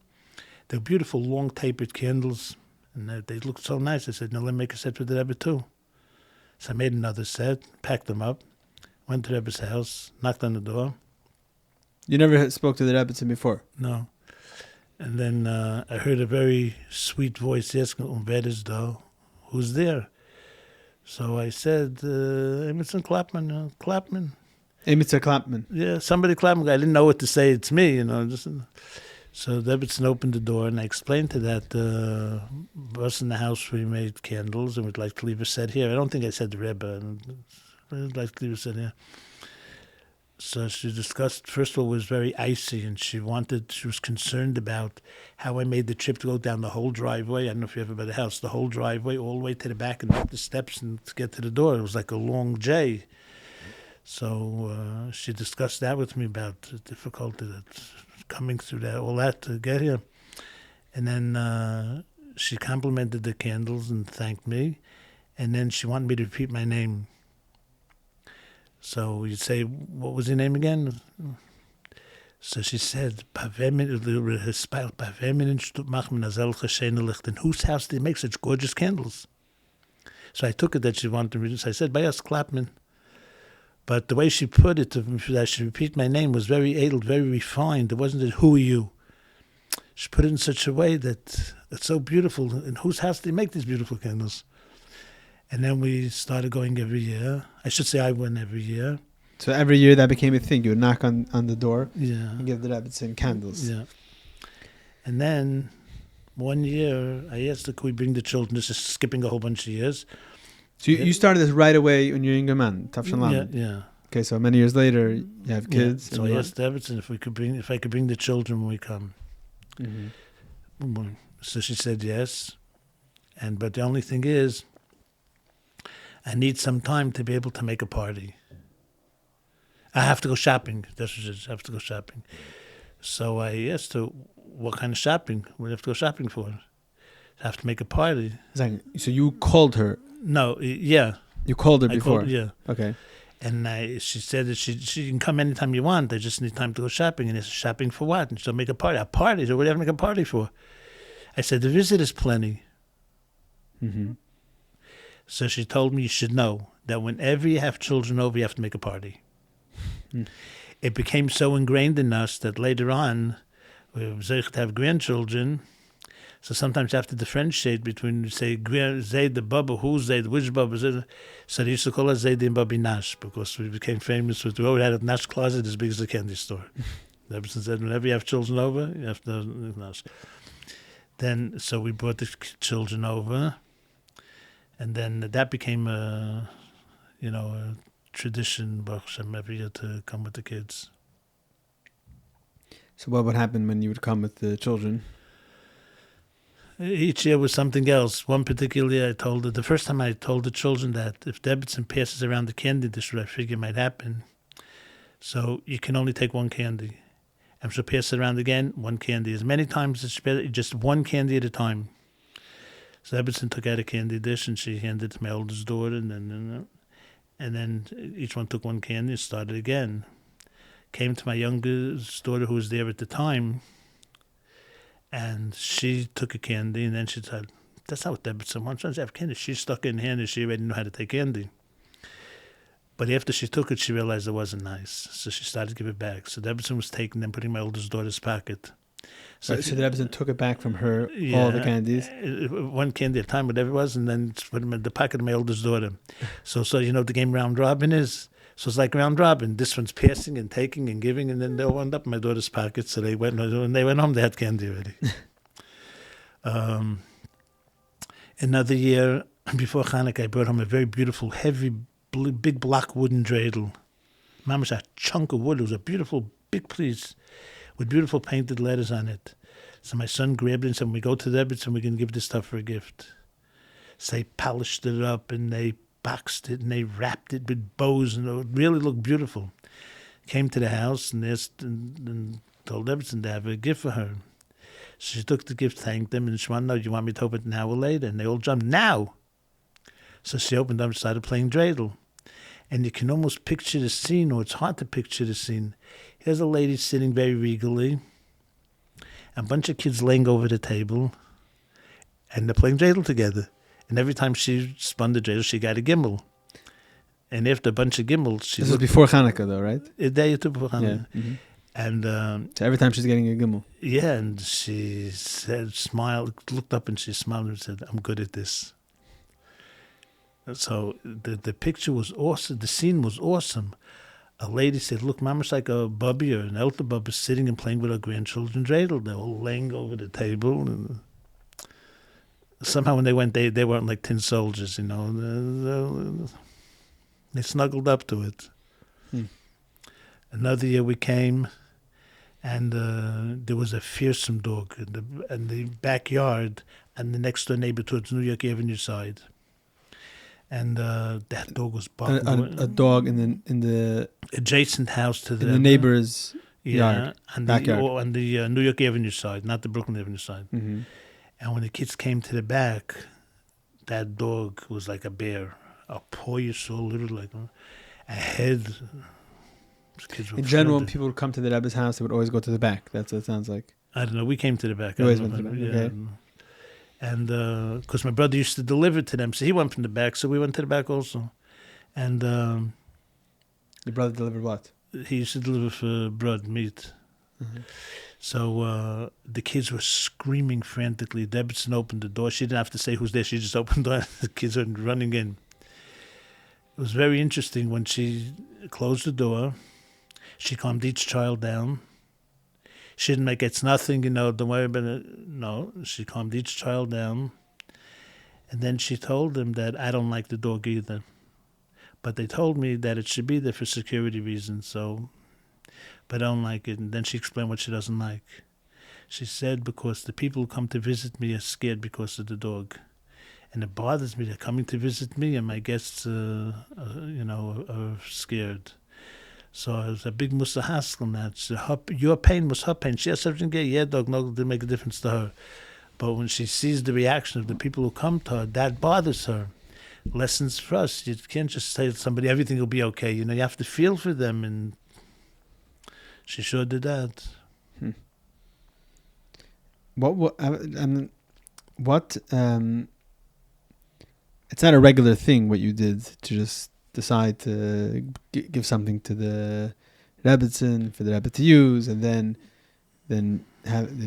They were beautiful, long tapered candles, and they looked so nice. I said, let me make a set for the Rebbe too. So I made another set, packed them up, went to the Rebbe's house, knocked on the door.
You never spoke to the Rebbetzin before?
No. And then I heard a very sweet voice asking, wer is da? Who's there? So I said, Rebbetzin Clapman, Clapman.
Rebbetzin Clapman.
Yeah, somebody Clapman. I didn't know what to say. It's me, So Rebbetzin opened the door, and I explained to that us in the house we made candles, and we'd like to leave a set here. I don't think I said the Rebbe. I'd like to leave a set here. So she discussed, first of all, it was very icy, and she was concerned about how I made the trip to go down the whole driveway. I don't know if you ever been to the house, the whole driveway, all the way to the back and up the steps and to get to the door. It was like a long J. So she discussed that with me about the difficulty that's coming through that, all that to get here. And then she complimented the candles and thanked me. And then she wanted me to repeat my name. So you'd say, what was your name again? So she said, in whose house do you make such gorgeous candles? So I took it that she wanted to read it. So I said, by us, Clapman. But the way she put it, that I should repeat my name, was very edel, very refined. It wasn't that, who are you? She put it in such a way that it's so beautiful. In whose house do you make these beautiful candles? And then we started going every year. I should say I went every year.
So every year that became a thing. You would knock on the door and give the Rebbetzin candles.
Yeah. And then one year I asked her, could we bring the children? This is skipping a whole bunch of years.
So you started this right away when you're a younger man, Tafshan Lamed.
Yeah.
Okay, so many years later you have kids.
Yeah. So I asked Rebbetzin if I could bring the children when we come. Mm-hmm. So she said yes. But the only thing is, I need some time to be able to make a party. I have to go shopping. That's what it is. I have to go shopping. So I asked her, what kind of shopping? What do I have to go shopping for? I have to make a party.
So you called her?
No, yeah.
You called her before?
Yeah.
Okay.
And she said that she can come anytime you want. I just need time to go shopping. And I said, shopping for what? And she'll make a party. A party? So what do you have to make a party for? I said, the visitors plenty.
Mm-hmm.
So she told me you should know that whenever you have children over, you have to make a party. It became so ingrained in us that later on, we were to have grandchildren. So sometimes you have to differentiate between, say, Zayd the Baba, who's Zayd, which Baba? So they used to call us Zayd and Babi Nash, because we became famous with, we had a Nash closet as big as a candy store. Rebbetzin said, whenever you have children over, you have to Nash. Then, so we brought the children over. And then that became a tradition, Baruch Hashem, every year to come with the kids.
So what would happen when you would come with the children?
Each year was something else. One particular year the first time I told the children that if Rebbetzin passes around the candy dish, what I figure might happen. So you can only take one candy. And she'll pass it around again, one candy. As many times as just one candy at a time. So Rebbetzin took out a candy dish and she handed it to my oldest daughter, and then each one took one candy and started again. Came to my youngest daughter, who was there at the time, and she took a candy, and then she said, "That's not what Rebbetzin wants. She wants to have candy." She stuck it in her hand, and she already knew how to take candy. But after she took it, she realized it wasn't nice, so she started to give it back. So Rebbetzin was taking and putting in my oldest daughter's pocket.
So the Rebbetzin took it back from her, all the candies?
One candy at a time, whatever it was, and then put them in the pocket of my oldest daughter. So you know what the game round robin is? So it's like round robin. This one's passing and taking and giving, and then they'll end up in my daughter's pocket. So when they went home, they had candy already. Another year, before Hanukkah, I brought home a very beautiful, heavy, big block wooden dreidel. Mama's a chunk of wood. It was a beautiful, big piece with beautiful painted letters on it. So my son grabbed it and said, when we go to the Rebbetzin, we're going to give this stuff for a gift. So they polished it up and they boxed it and they wrapped it with bows, and it really looked beautiful. Came to the house and asked and told Rebbetzin to have a gift for her. So she took the gift, thanked them, and she wanted to know, do you want me to open it now or later? And they all jumped, now. So she opened up and started playing dreidel. And you can almost picture the scene, or it's hard to picture the scene. Here's a lady sitting very regally, a bunch of kids laying over the table, and they're playing dreidel together. And every time she spun the dreidel, she got a gimel. And after a bunch of gimmels, she...
This is before Hanukkah, though, right?
A day before Hanukkah.
Yeah. Mm-hmm.
And...
so every time she's getting a gimmel.
Yeah, and she said, smiled, looked up and she smiled and said, I'm good at this. So the picture was awesome. The scene was awesome. A lady said, look, Mama's like a bubby or an elder bubby sitting and playing with her grandchildren dreidel. They're all laying over the table. And somehow when they went, they weren't like tin soldiers, you know. They snuggled up to it. Another year we came, and there was a fearsome dog in the backyard and the next door neighbor towards New York Avenue side. And that dog was barking.
A dog in the
adjacent house to
the neighbor's yard, backyard.
On the New York Avenue side, not the Brooklyn Avenue side.
Mm-hmm.
And when the kids came to the back, that dog was like a bear. A paw you saw, little like a head.
In general, when people would come to the Rebbe's house, they would always go to the back. That's what it sounds like.
I don't know. We came to the back.
You always went to the back.
Yeah.
Okay.
And because my brother used to deliver to them, so he went from the back, so we went to the back also. And
your brother delivered what?
He used to deliver for bread, meat.
Mm-hmm.
So the kids were screaming frantically. Rebbetzin opened the door. She didn't have to say who's there. She just opened the door. The kids were running in. It was very interesting when she closed the door. She calmed each child down. She didn't make it's nothing, you know, don't worry about it. No, she calmed each child down. And then she told them that I don't like the dog either. But they told me that it should be there for security reasons, so, but I don't like it. And then she explained what she doesn't like. She said because the people who come to visit me are scared because of the dog. And it bothers me. They're coming to visit me, and my guests, are scared. So it was a big musa haskell that. So your pain was her pain. She has something to get. Yeah, dog, no, it didn't make a difference to her. But when she sees the reaction of the people who come to her, that bothers her. Lessons for us. You can't just say to somebody, everything will be okay. You know, you have to feel for them, and she sure did that.
It's not a regular thing what you did to just decide to give something to the Rebbetzin for the Rebbe to use, and then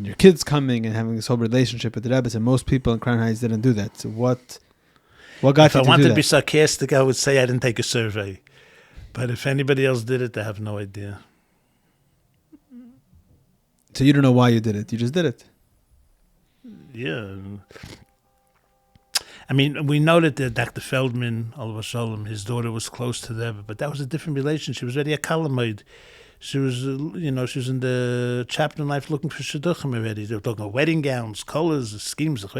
your kids coming and having this whole relationship with the Rebbetzin. Most people in Crown Heights didn't do that. So what got you to do that? If
I wanted to be sarcastic, I would say I didn't take a survey. But if anybody else did it, I have no idea.
So you don't know why you did it. You just did it.
Yeah. I mean, we know that Dr. Feldman, Alav Shalom, his daughter was close to them, but that was a different relationship. She was already a Kalamite. She was, she was in the chaplain life looking for shidduchim already. They were talking about wedding gowns, colors, schemes. It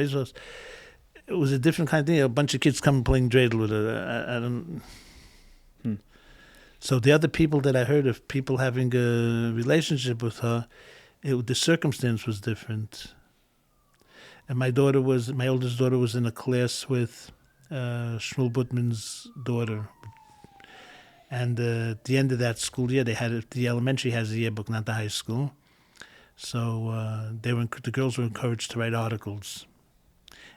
was a different kind of thing. A bunch of kids come playing dreidel with her. I don't... So the other people that I heard of, people having a relationship with her, the circumstance was different. And my oldest daughter was in a class with Shmuel Butman's daughter. And at the end of that school year, the elementary has a yearbook, not the high school. So the girls were encouraged to write articles.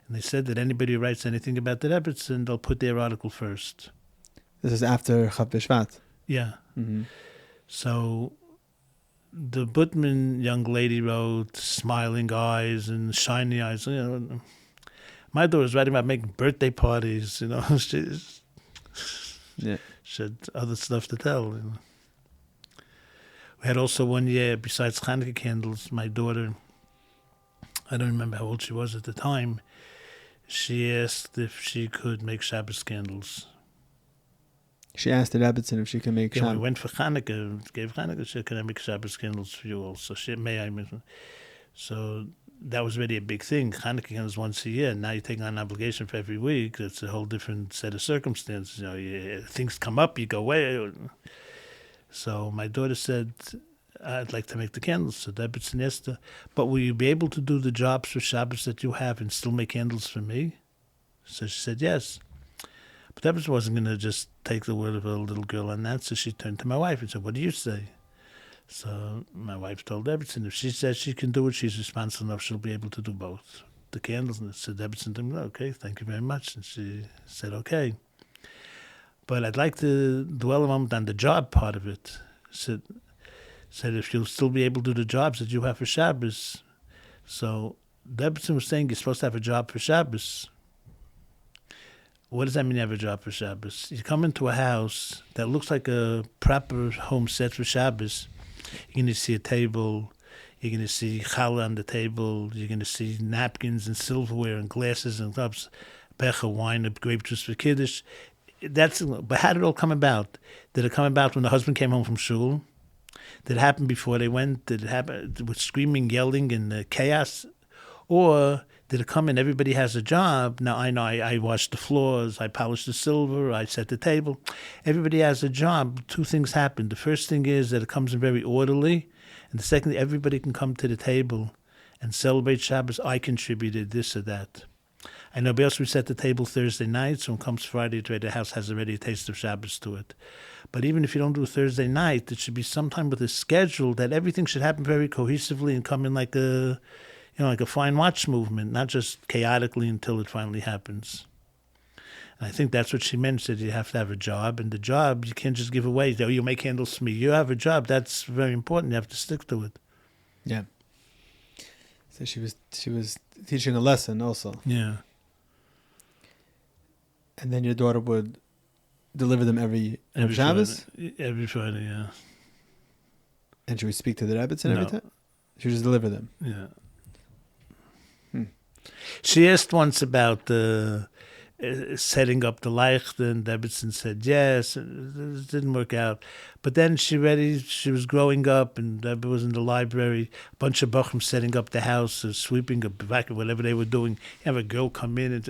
And they said that anybody who writes anything about the Rebbetzin, they'll put their article first.
This is after Chab B'Shvat.
Yeah.
Mm-hmm.
So the Butman young lady wrote smiling eyes and shiny eyes. My daughter was writing about making birthday parties. She had other stuff to tell. We had also one year, besides Hanukkah candles, my daughter, I don't remember how old she was at the time, she asked if she could make Shabbos candles.
She asked the Rebbetzin if she can make Shabbos.
We went for Hanukkah, gave Hanukkah, she said, can I make Shabbos candles for you also? So that was really a big thing. Hanukkah candles once a year. Now you're taking on an obligation for every week. It's a whole different set of circumstances. Things come up, you go away. So my daughter said, I'd like to make the candles. So Rebbetzin asked her, but will you be able to do the jobs for Shabbos that you have and still make candles for me? So she said yes. But Rebbetzin wasn't going to just take the word of a little girl on that, so she turned to my wife and said, what do you say? So my wife told Rebbetzin, if she says she can do it, she's responsible enough, she'll be able to do both. The candles. And so Rebbetzin told me, okay, thank you very much. And she said, okay. But I'd like to dwell a moment on the job part of it. Said if you'll still be able to do the jobs that you have for Shabbos. So Rebbetzin was saying you're supposed to have a job for Shabbos. What does that mean, you have a job for Shabbos? You come into a house that looks like a proper home set for Shabbos. You're going to see a table. You're going to see challah on the table. You're going to see napkins and silverware and glasses and cups, becher, wine, grape juice for Kiddush. But how did it all come about? Did it come about when the husband came home from shul? Did it happen before they went? Did it happen with screaming, yelling, and chaos? Or did it come in, everybody has a job? Now, I know I washed the floors, I polished the silver, I set the table. Everybody has a job. Two things happen. The first thing is that it comes in very orderly. And the second, everybody can come to the table and celebrate Shabbos. I contributed this or that. I know we set the table Thursday night, so when it comes Friday, the house has already a taste of Shabbos to it. But even if you don't do Thursday night, it should be sometime with a schedule that everything should happen very cohesively and come in like a fine watch movement, not just chaotically until it finally happens. And I think that's what she meant, that you have to have a job, and the job you can't just give away. Oh, you make candles for me. You have a job. That's very important. You have to stick to it.
Yeah. So she was teaching a lesson also.
Yeah.
And then your daughter would deliver them every Shabbos?
Friday. Every Friday, yeah.
And she would speak to the Rebbetzin every time? She would just deliver them?
Yeah. She asked once about setting up the Leichte, and Rebbetzin said yes. It didn't work out. But then she was growing up, and Rebbe was in the library, a bunch of Bachrim setting up the house, sweeping up back, whatever they were doing. You have a girl come in, and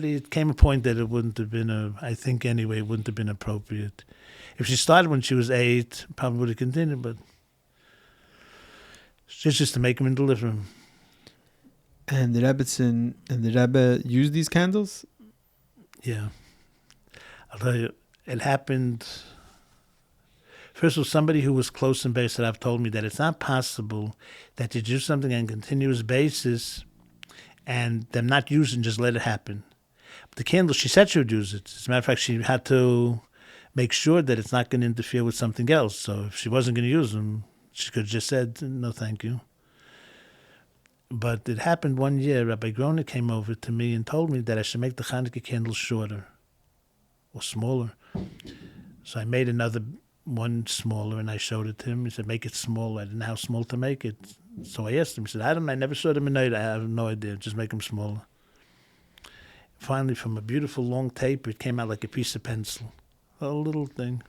it came a point that it wouldn't have been, it wouldn't have been appropriate. If she started when she was 8, probably would have continued, but just to make them and deliver them.
And the Rebbetzin and the Rebbe used these candles?
Yeah. I'll tell you, it happened. First of all, somebody who was close in base that I've told me that it's not possible that you do something on a continuous basis and them not use it and just let it happen. But the candles, she said she would use it. As a matter of fact, she had to make sure that it's not going to interfere with something else. So if she wasn't going to use them, she could have just said, no, thank you. But it happened one year. Rabbi Groner came over to me and told me that I should make the Hanukkah candles shorter or smaller. So I made another one smaller, and I showed it to him. He said, make it smaller. I didn't know how small to make it. So I asked him. He said, I never saw them in night. I have no idea. Just make them smaller. Finally, from a beautiful long taper, it came out like a piece of pencil. A little thing.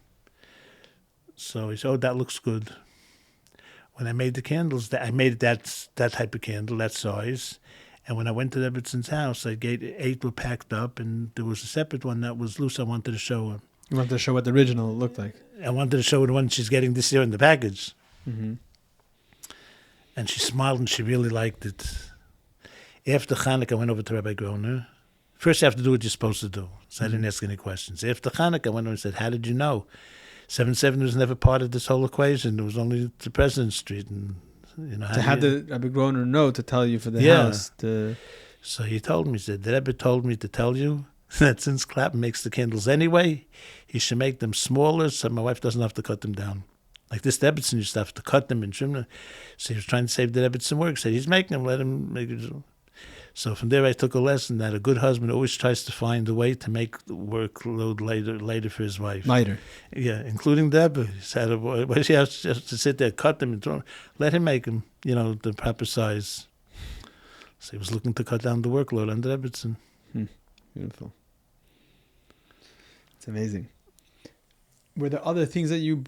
So he said, oh, that looks good. When I made the candles, I made that type of candle, that size. And when I went to Rebetzin's house, 8 were packed up, and there was a separate one that was loose I wanted to show her.
You wanted to show what the original looked like?
I wanted to show her the one she's getting this year in the package.
Mm-hmm.
And she smiled, and she really liked it. After Hanukkah, I went over to Rabbi Groner. First, you have to do what you're supposed to do. So I didn't ask any questions. After Hanukkah, I went over and said, how did you know? 770 was never part of this whole equation. It was only to President Street. And
to have the Rabbi Groner know to tell you for the house.
So he told me, he said, the Rebbe told me to tell you that since Clapman makes the candles anyway, he should make them smaller so my wife doesn't have to cut them down. Like this Rebbetzin used to have to cut them and trim them. So he was trying to save the Rebbetzin work. So he's making them, let him make it. So from there I took a lesson that a good husband always tries to find a way to make the workload later for his wife.
Lighter.
Yeah, including Deborah. He said, well, she has to sit there, cut them, and throw them. Let him make them, the proper size. So he was looking to cut down the workload on the Rebbetzin.
Beautiful. It's amazing. Were there other things that you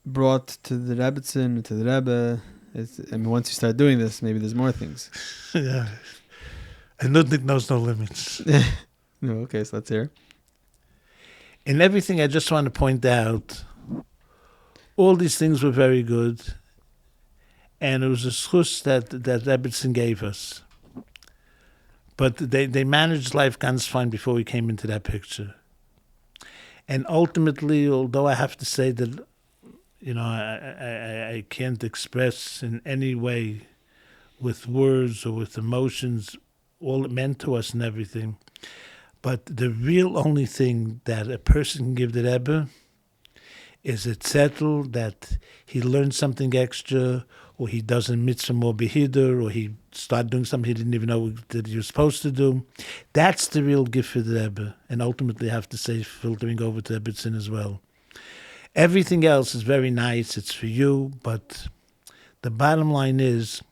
brought to the Rebbetzin, to the Rebbe? Once you start doing this, maybe there's more things.
Yeah. And nothing knows no limits.
No, okay, so let's hear.
In everything, I just want to point out, all these things were very good. And it was a schus that Rebbetzin gave us. But they managed life ganz fine before we came into that picture. And ultimately, although I have to say that, I can't express in any way with words or with emotions all it meant to us and everything, but the real only thing that a person can give the Rebbe is it settled that he learned something extra, or he does a mitzvah more behider, or he started doing something he didn't even know that he was supposed to do. That's the real gift for the Rebbe, and ultimately I have to say filtering over to Rebbetzin as well. Everything else is very nice, it's for you, but the bottom line is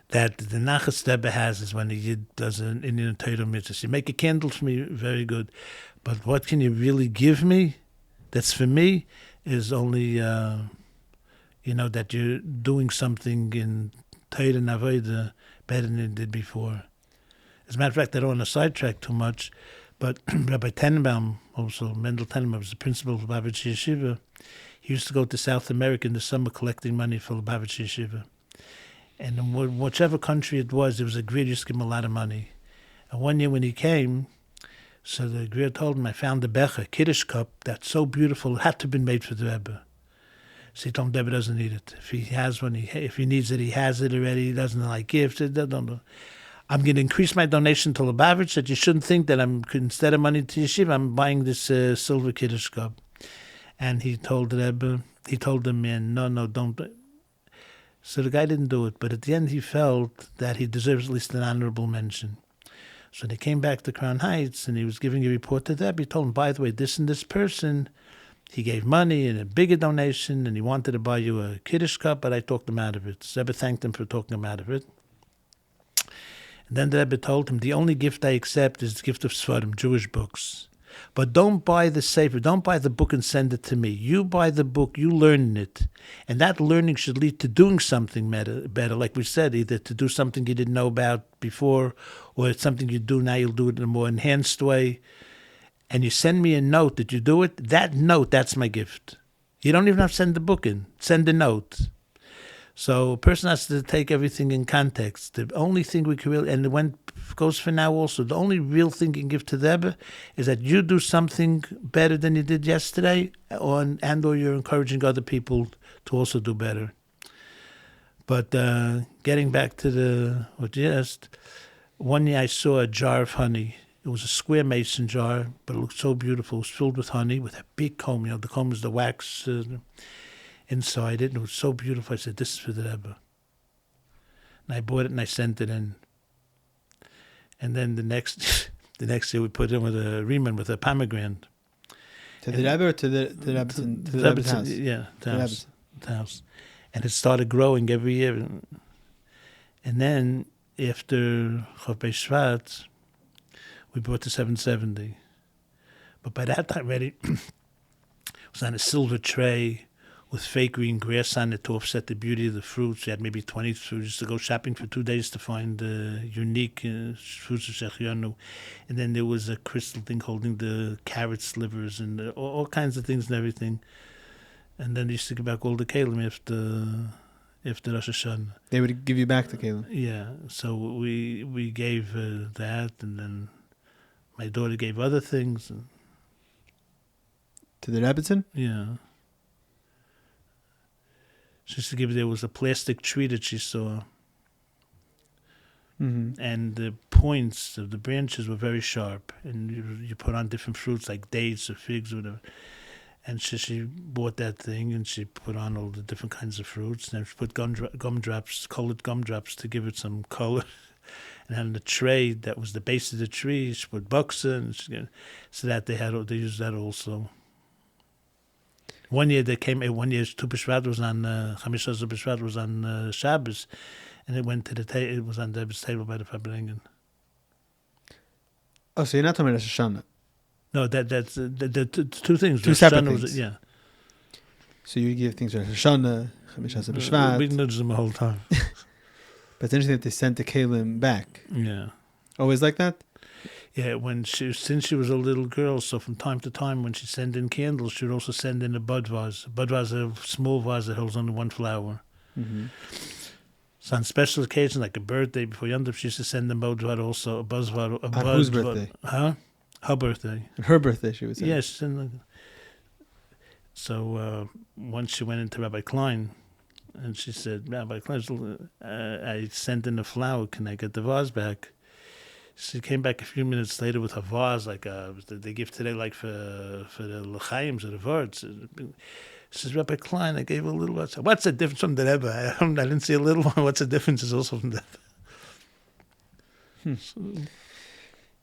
that the nachas Rebbe has is when the Yid does an Indian Torah mitzvah. You make a candle for me, very good, but what can you really give me that's for me is only, that you're doing something in Torah and Avodah better than you did before. As a matter of fact, I don't want to sidetrack too much, but Rabbi Tenenbaum, also Mendel Tenenbaum, was the principal of Lubavitch Yeshiva. He used to go to South America in the summer collecting money for Lubavitch Yeshiva. And in whichever country it was a great used to give him a lot of money. And one year when he came, so the Greer told him, I found a becher, Kiddush cup, that's so beautiful, it had to have been made for the Rebbe. So he told him, Rebbe doesn't need it. If he has one, if he needs it, he has it already. He doesn't like gifts. I'm going to increase my donation to Lubavitch, that you shouldn't think that instead of money to Yeshiva, I'm buying this silver Kiddush cup. And he told the Rebbe, man, no, don't. So the guy didn't do it, but at the end he felt that he deserves at least an honorable mention. So when he came back to Crown Heights and he was giving a report to Rebbe, he told him, by the way, this and this person, he gave money and a bigger donation, and he wanted to buy you a Kiddush cup, but I talked him out of it. So Rebbe thanked him for talking him out of it. And then the Rebbe told him, the only gift I accept is the gift of Svarim, Jewish books. But don't buy the Sefer, don't buy the book and send it to me. You buy the book, you learn it. And that learning should lead to doing something better, like we said, either to do something you didn't know about before, or it's something you do now, you'll do it in a more enhanced way. And you send me a note that you do it, that note, that's my gift. You don't even have to send the book in, send a note. So a person has to take everything in context. The only thing we can really, and it goes for now also, the only real thing you can give to the Rebbe is that you do something better than you did yesterday, or you're encouraging other people to also do better. But getting back to what you asked, one year I saw a jar of honey. It was a square mason jar, but it looked so beautiful. It was filled with honey with a big comb. The comb is the wax inside it, and it was so beautiful. I said, this is for the Rebbe. And I bought it and I sent it in. And then the next year we put it in with a Riemann with a pomegranate.
To the Rebbe or to the Rebbetzin? To the Rebbe's house?
Yeah, the house. And it started growing every year. And then after Chof Shvat, we brought the 770. But by that time already, it was on a silver tray with fake green grass on it to offset the beauty of the fruits. We had maybe 20 fruits. We used to go shopping for 2 days to find unique fruits of Shechianu. And then there was a crystal thing holding the carrot slivers and all kinds of things and everything. And then they used to give back all the kelim after Rosh Hashanah.
They would give you back the kelim?
Yeah. So we gave that, and then my daughter gave other things.
To the Rebbetzin?
Yeah. She used to give, there was a plastic tree that she saw.
Mm-hmm.
And the points of the branches were very sharp. And you put on different fruits like dates or figs or whatever. And she bought that thing and she put on all the different kinds of fruits. And she put gumdrops, colored gumdrops to give it some color. And on the tray that was the base of the tree, she put buxa, and so that they used that also. One year Tu B'Shvat was on Chamisha B'Shvat was on Shabbos, and it went to the table. It was on Rebbe's table by the Fabringen.
Oh, so you're not talking about Rosh Hashanah?
No, that's the two things.
Two separate things.
Was, yeah.
So you give things Rosh Hashanah, Chamisha B'Shvat.
We nudged them the whole time.
But it's interesting that they sent the kelim back.
Yeah.
Always like that?
Yeah, since she was a little girl, so from time to time when she sent in candles, she would also send in a bud vase. A bud vase, a small vase that holds only one flower.
Mm-hmm.
So on special occasions, like a birthday before Yom Tov, she used to send them bodvar also, a buzzvar.
On whose birthday?
Huh? Her birthday.
On her birthday, she would say.
Yes. So once she went into Rabbi Klein, and she said, Rabbi Klein, I sent in a flower. Can I get the vase back? She came back a few minutes later with a vase, like they give today, like for the l'chaims or the words. She says, Rabbi Klein, I gave her a little one. What's the difference from the Rebbe? I didn't see a little one. What's the difference? Is also from the Rebbe. So,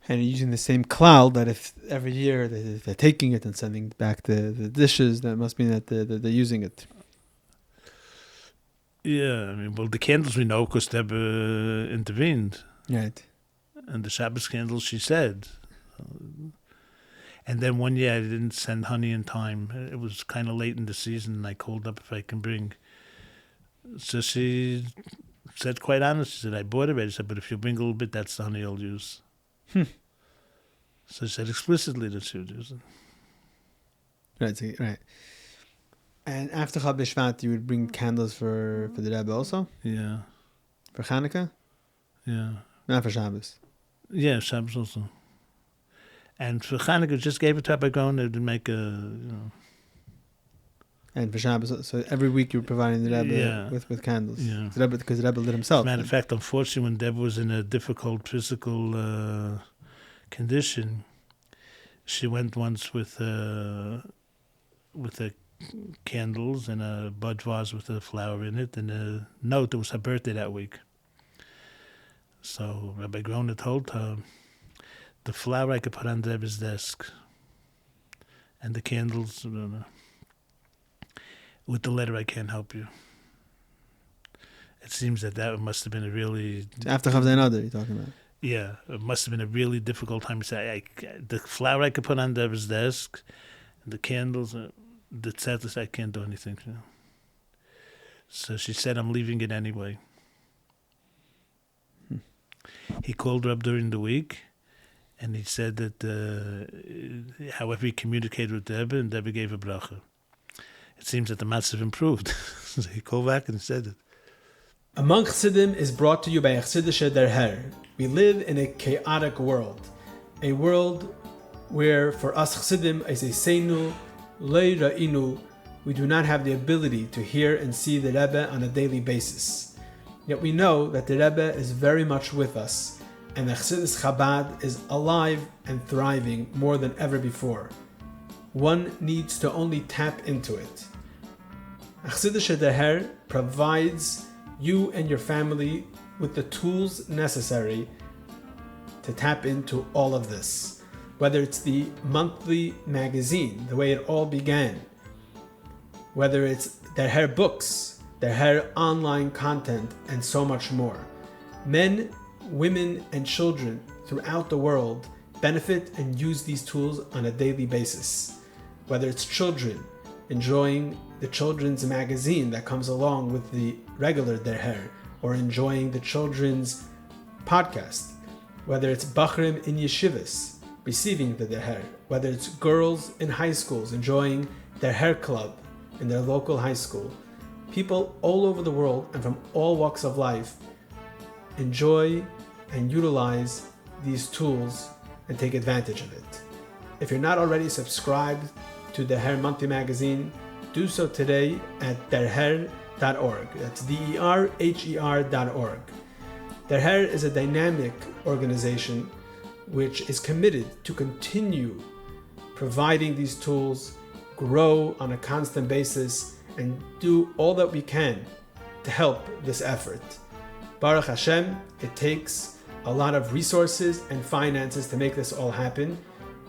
and using the same cloud that if every year they're taking it and sending back the dishes, that must mean that they're using it.
yeah, I mean, well, the candles we know because the Rebbe intervened.
Right.
And the Shabbos candles, she said. And then one year I didn't send honey in time. It was kind of late in the season, and I called up if I can bring. So she said quite honest. She said, I bought it already. She said, but if you bring a little bit, that's the honey I'll use. So she said explicitly that she would use it.
Right. And after Chab Shvat, you would bring candles for the Rebbe also?
Yeah.
For Hanukkah?
Yeah.
Not for Shabbos.
Yeah, Shabbos also. And for Hanukkah, just gave it to Rabbi Gaon. They didn't make
And for Shabbos, so every week you were providing the Rebbe with candles.
Yeah.
Because the Rebbe lit himself.
As a matter of fact, unfortunately, when Deb was in a difficult physical condition, she went once with the candles and a bud vase with a flower in it and a note. It was her birthday that week. So Rabbi Grona told her, the flower I could put on Deb's desk and the candles, with the letter I can't help you. It seems that must have been a really...
After Chav Zayin Adar, you're talking about?
Yeah, it must have been a really difficult time to say, the flower I could put on Deb's desk, and the candles, the tzedus, I can't do anything. So she said, I'm leaving it anyway. He called her up during the week, and he said that however he communicated with Deborah, and Deborah gave a bracha. It seems that the matzv improved. So he called back and said it.
Among Chassidim is brought to you by Chassidische Der Herr. We live in a chaotic world. A world where for us Chassidim, as a seinu, lei ra'inu, we do not have the ability to hear and see the Rebbe on a daily basis. Yet we know that the Rebbe is very much with us, and the Chassidus Chabad is alive and thriving more than ever before. One needs to only tap into it. Chassidische Der Herr provides you and your family with the tools necessary to tap into all of this. Whether it's the monthly magazine, the way it all began, whether it's Der Herr books, Der Herr online content, and so much more. Men, women, and children throughout the world benefit and use these tools on a daily basis. Whether it's children enjoying the children's magazine that comes along with the regular Der Herr, or enjoying the children's podcast, whether it's Bachrim in yeshivas receiving the Der Herr, whether it's girls in high schools enjoying Der Herr club in their local high school. People all over the world and from all walks of life enjoy and utilize these tools and take advantage of it. If you're not already subscribed to the Her Monthly Magazine, do so today at derher.org. That's derher.org. Der Herr is a dynamic organization which is committed to continue providing these tools, grow on a constant basis, and do all that we can to help this effort. Baruch Hashem, it takes a lot of resources and finances to make this all happen.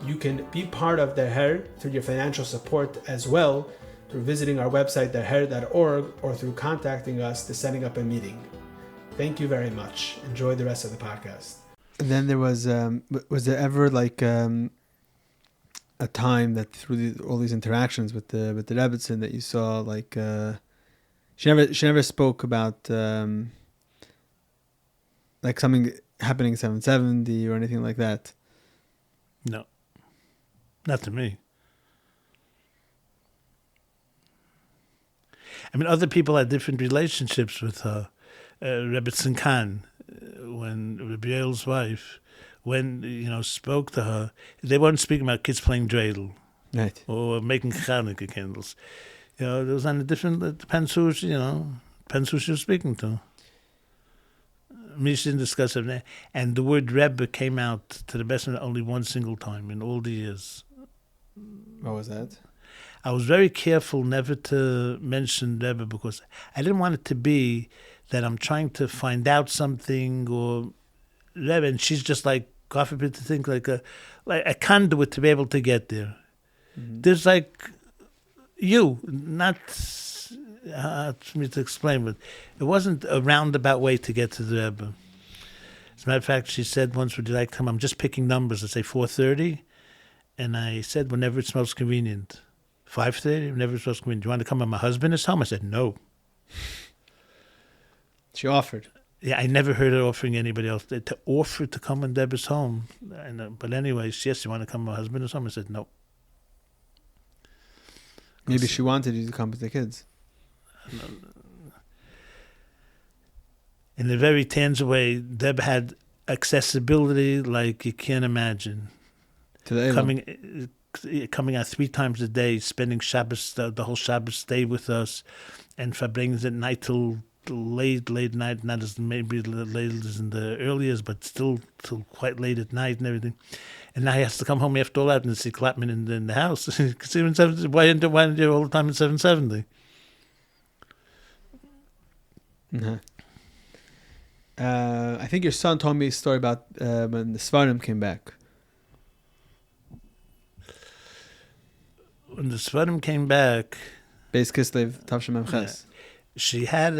You can be part of Der Herr through your financial support as well, through visiting our website derher.org, or through contacting us to setting up a meeting. Thank you very much. Enjoy the rest of the podcast. And then there was there ever like a time that through all these interactions with the Rebbetzin that you saw like she never spoke about like something happening in 770 or anything like that?
No, not to me. I mean, other people had different relationships with her. Rebbetzin Khan, when Rabbi Yehuda's wife, spoke to her, they weren't speaking about kids playing dreidel.
Right.
Or making Hanukkah candles. It was on a different, it depends who she was speaking to. Me, she didn't discuss it. And the word Rebbe came out, to the best of it, only one single time in all the years.
What was that?
I was very careful never to mention Rebbe because I didn't want it to be that I'm trying to find out something or Rebbe, and she's just like, God forbid to think like a conduit to be able to get there. Mm-hmm. There's like you, not for me to explain, but it wasn't a roundabout way to get to the Rebbe. As a matter of fact, she said once, would you like to come? I'm just picking numbers. I say 4:30, and I said whenever it's most convenient. 5:30, whenever it's most convenient. Do you want to come when my husband is home? I said no.
She offered.
Yeah, I never heard her offering anybody else to offer to come when Deb is home. But anyways, yes, you want to come when my husband is home? I said no.
Maybe she wanted you to come with the kids.
In a very tangible way, Deb had accessibility like you can't imagine.
To the
coming out 3 times a day, spending Shabbos, the whole Shabbos day with us, and Fabrings at night till late night, not as maybe late as in the earliest, but still till quite late at night and everything. And now he has to come home after all that and see Clapman in the house. Why didn't you all the time in 770?
Uh-huh. I think your son told me a story about when the Svarim came back.
When the Svarim came back,
Beis Kislev Tavshem Memches.
She had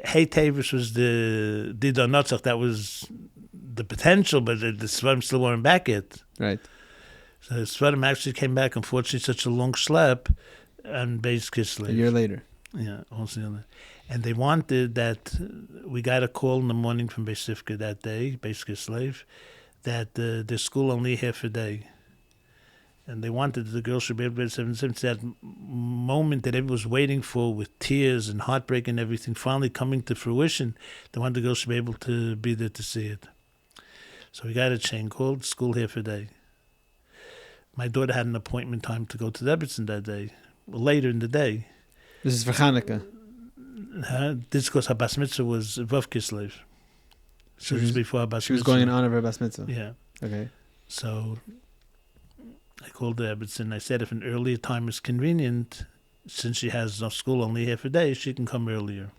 Hey Tavis was the Dida Notzach, that was the potential, but the Svarim still weren't back yet.
Right.
So the Svarim actually came back, unfortunately, such a long schlep, and Beis Kislev.
A year later.
Yeah, also. And they wanted that, we got a call in the morning from Beis Sifka that day, Beis Kislev, that the school only half a day. And they wanted the girl should be able to be 7:70. That moment that everyone was waiting for, with tears and heartbreak and everything, finally coming to fruition. They wanted the girl should be able to be there to see it. So we got a chain called School Half a Day. My daughter had an appointment time to go to Rebbetzin that day, later in the day.
This is for Hanukkah.
This because her bas mitzvah was Vav Kislev. So it was before her bas mitzvah.
She was going in honor of her bas mitzvah.
Yeah.
Okay.
So I called the Rebbetzin. I said if an earlier time is convenient, since she has no school only half a day, she can come earlier.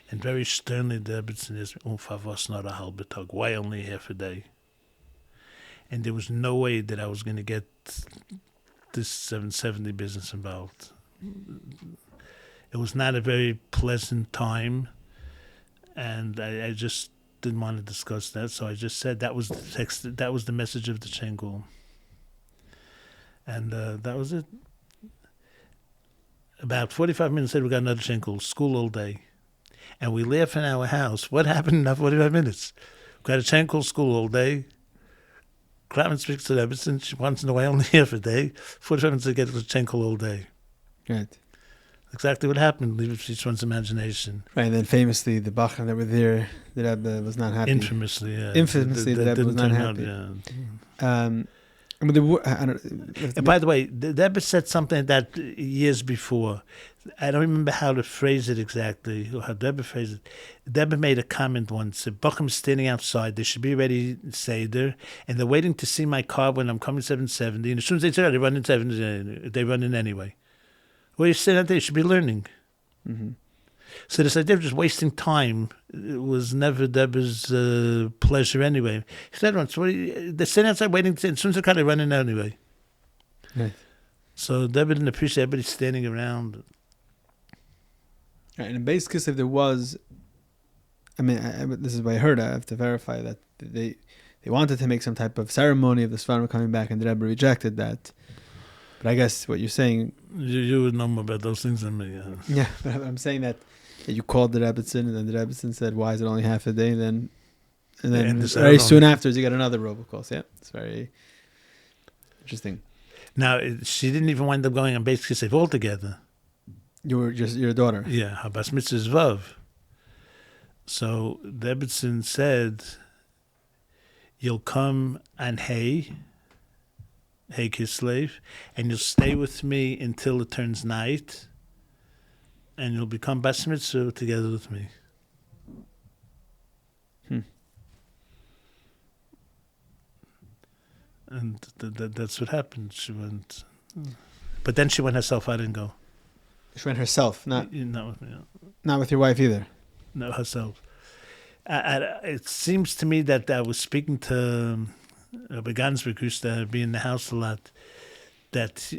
And very sternly the Rebbetzin is, favos not a halbe tag. Why only half a day? And there was no way that I was going to get this 770 business involved. It was not a very pleasant time, and I just didn't want to discuss that, so I just said that was the text, that was the message of the Chengul. And that was it. About 45 minutes later, we got another Chengul, school all day. And we laugh in our house. What happened in that 45 minutes? We got a Chengul, school all day. Clapman speaks to Rebbetzin. She wants to know why only half a day. 45 minutes to get to Chengul all day.
Right.
Exactly what happened. Leave it to each one's imagination.
Right, and then famously, the Bachar that were there, the Rebbe was not happy.
Infamously, yeah.
Infamously, the Rebbe was not happy.
And by the way, the Rebbe said something like that years before. I don't remember how to phrase it exactly, or how the Rebbe phrased it. The Rebbe made a comment once. The Bachim standing outside. They should be ready Seder, and they're waiting to see my car when I'm coming 770. And as soon as they say, they run in 770. They run in anyway. Well, you say that they should be learning.
Mm-hmm.
So this idea of just wasting time was never Deborah's pleasure anyway. He said once, they're sitting outside waiting to see, as soon as they come, they run in anyway.
Right.
So Deborah didn't appreciate everybody standing around.
Right, and in Beis Kislev there was, this is what I heard, I have to verify that they wanted to make some type of ceremony of the Svarim coming back, and the Rebbe rejected that. But I guess what you're saying...
You would know more about those things than me.
Yeah, but I'm saying that you called the Rebbetzin, and then the Rebbetzin said, why is it only half a day? And then very soon afterwards, you got another robocall. Yeah, it's very interesting.
Now, she didn't even wind up going on Beis Kislev altogether.
You were just your daughter.
Yeah, her bas mitzvah is Vav. So the Rebbetzin said, you'll come on Hey Kislev, and you'll stay with me until it turns night, and you'll become bas mitzvah together with me. And that's what happened. She went, but then she went herself. I didn't go.
She went herself, not with your wife either.
No, herself. It seems to me that I was speaking to Rabbi Gansberg, who used to be in the house a lot, that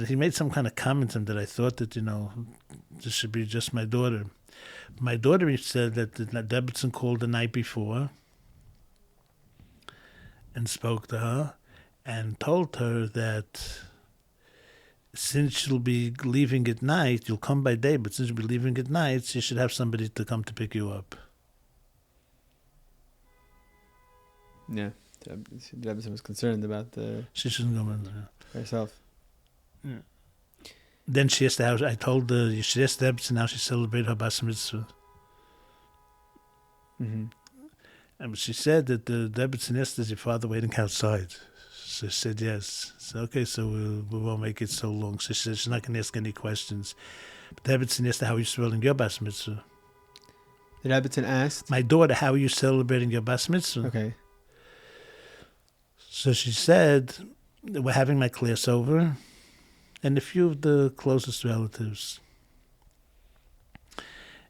he made some kind of comment on that I thought that, this should be just my daughter. My daughter said that the Rebbetzin called the night before and spoke to her and told her that since you'll be leaving at night, you'll come by day, but since you'll be leaving at night, you should have somebody to come to pick you up.
Yeah. The Rebbetzin was concerned about
she shouldn't go in there.
Herself.
Yeah. Then she asked how I told her she asked the Rebbetzin how she celebrated her bas mitzvah.
Mm-hmm.
And she said that the Rebbetzin asked, is your father waiting outside? So she said yes. So okay, so we won't make it so long. So she said she's not going to ask any questions. But the Rebbetzin asked her, how are you celebrating your bas mitzvah?
The Rebbetzin asked?
My daughter, how are you celebrating your bas mitzvah?
Okay.
So she said, we're having my class over and a few of the closest relatives.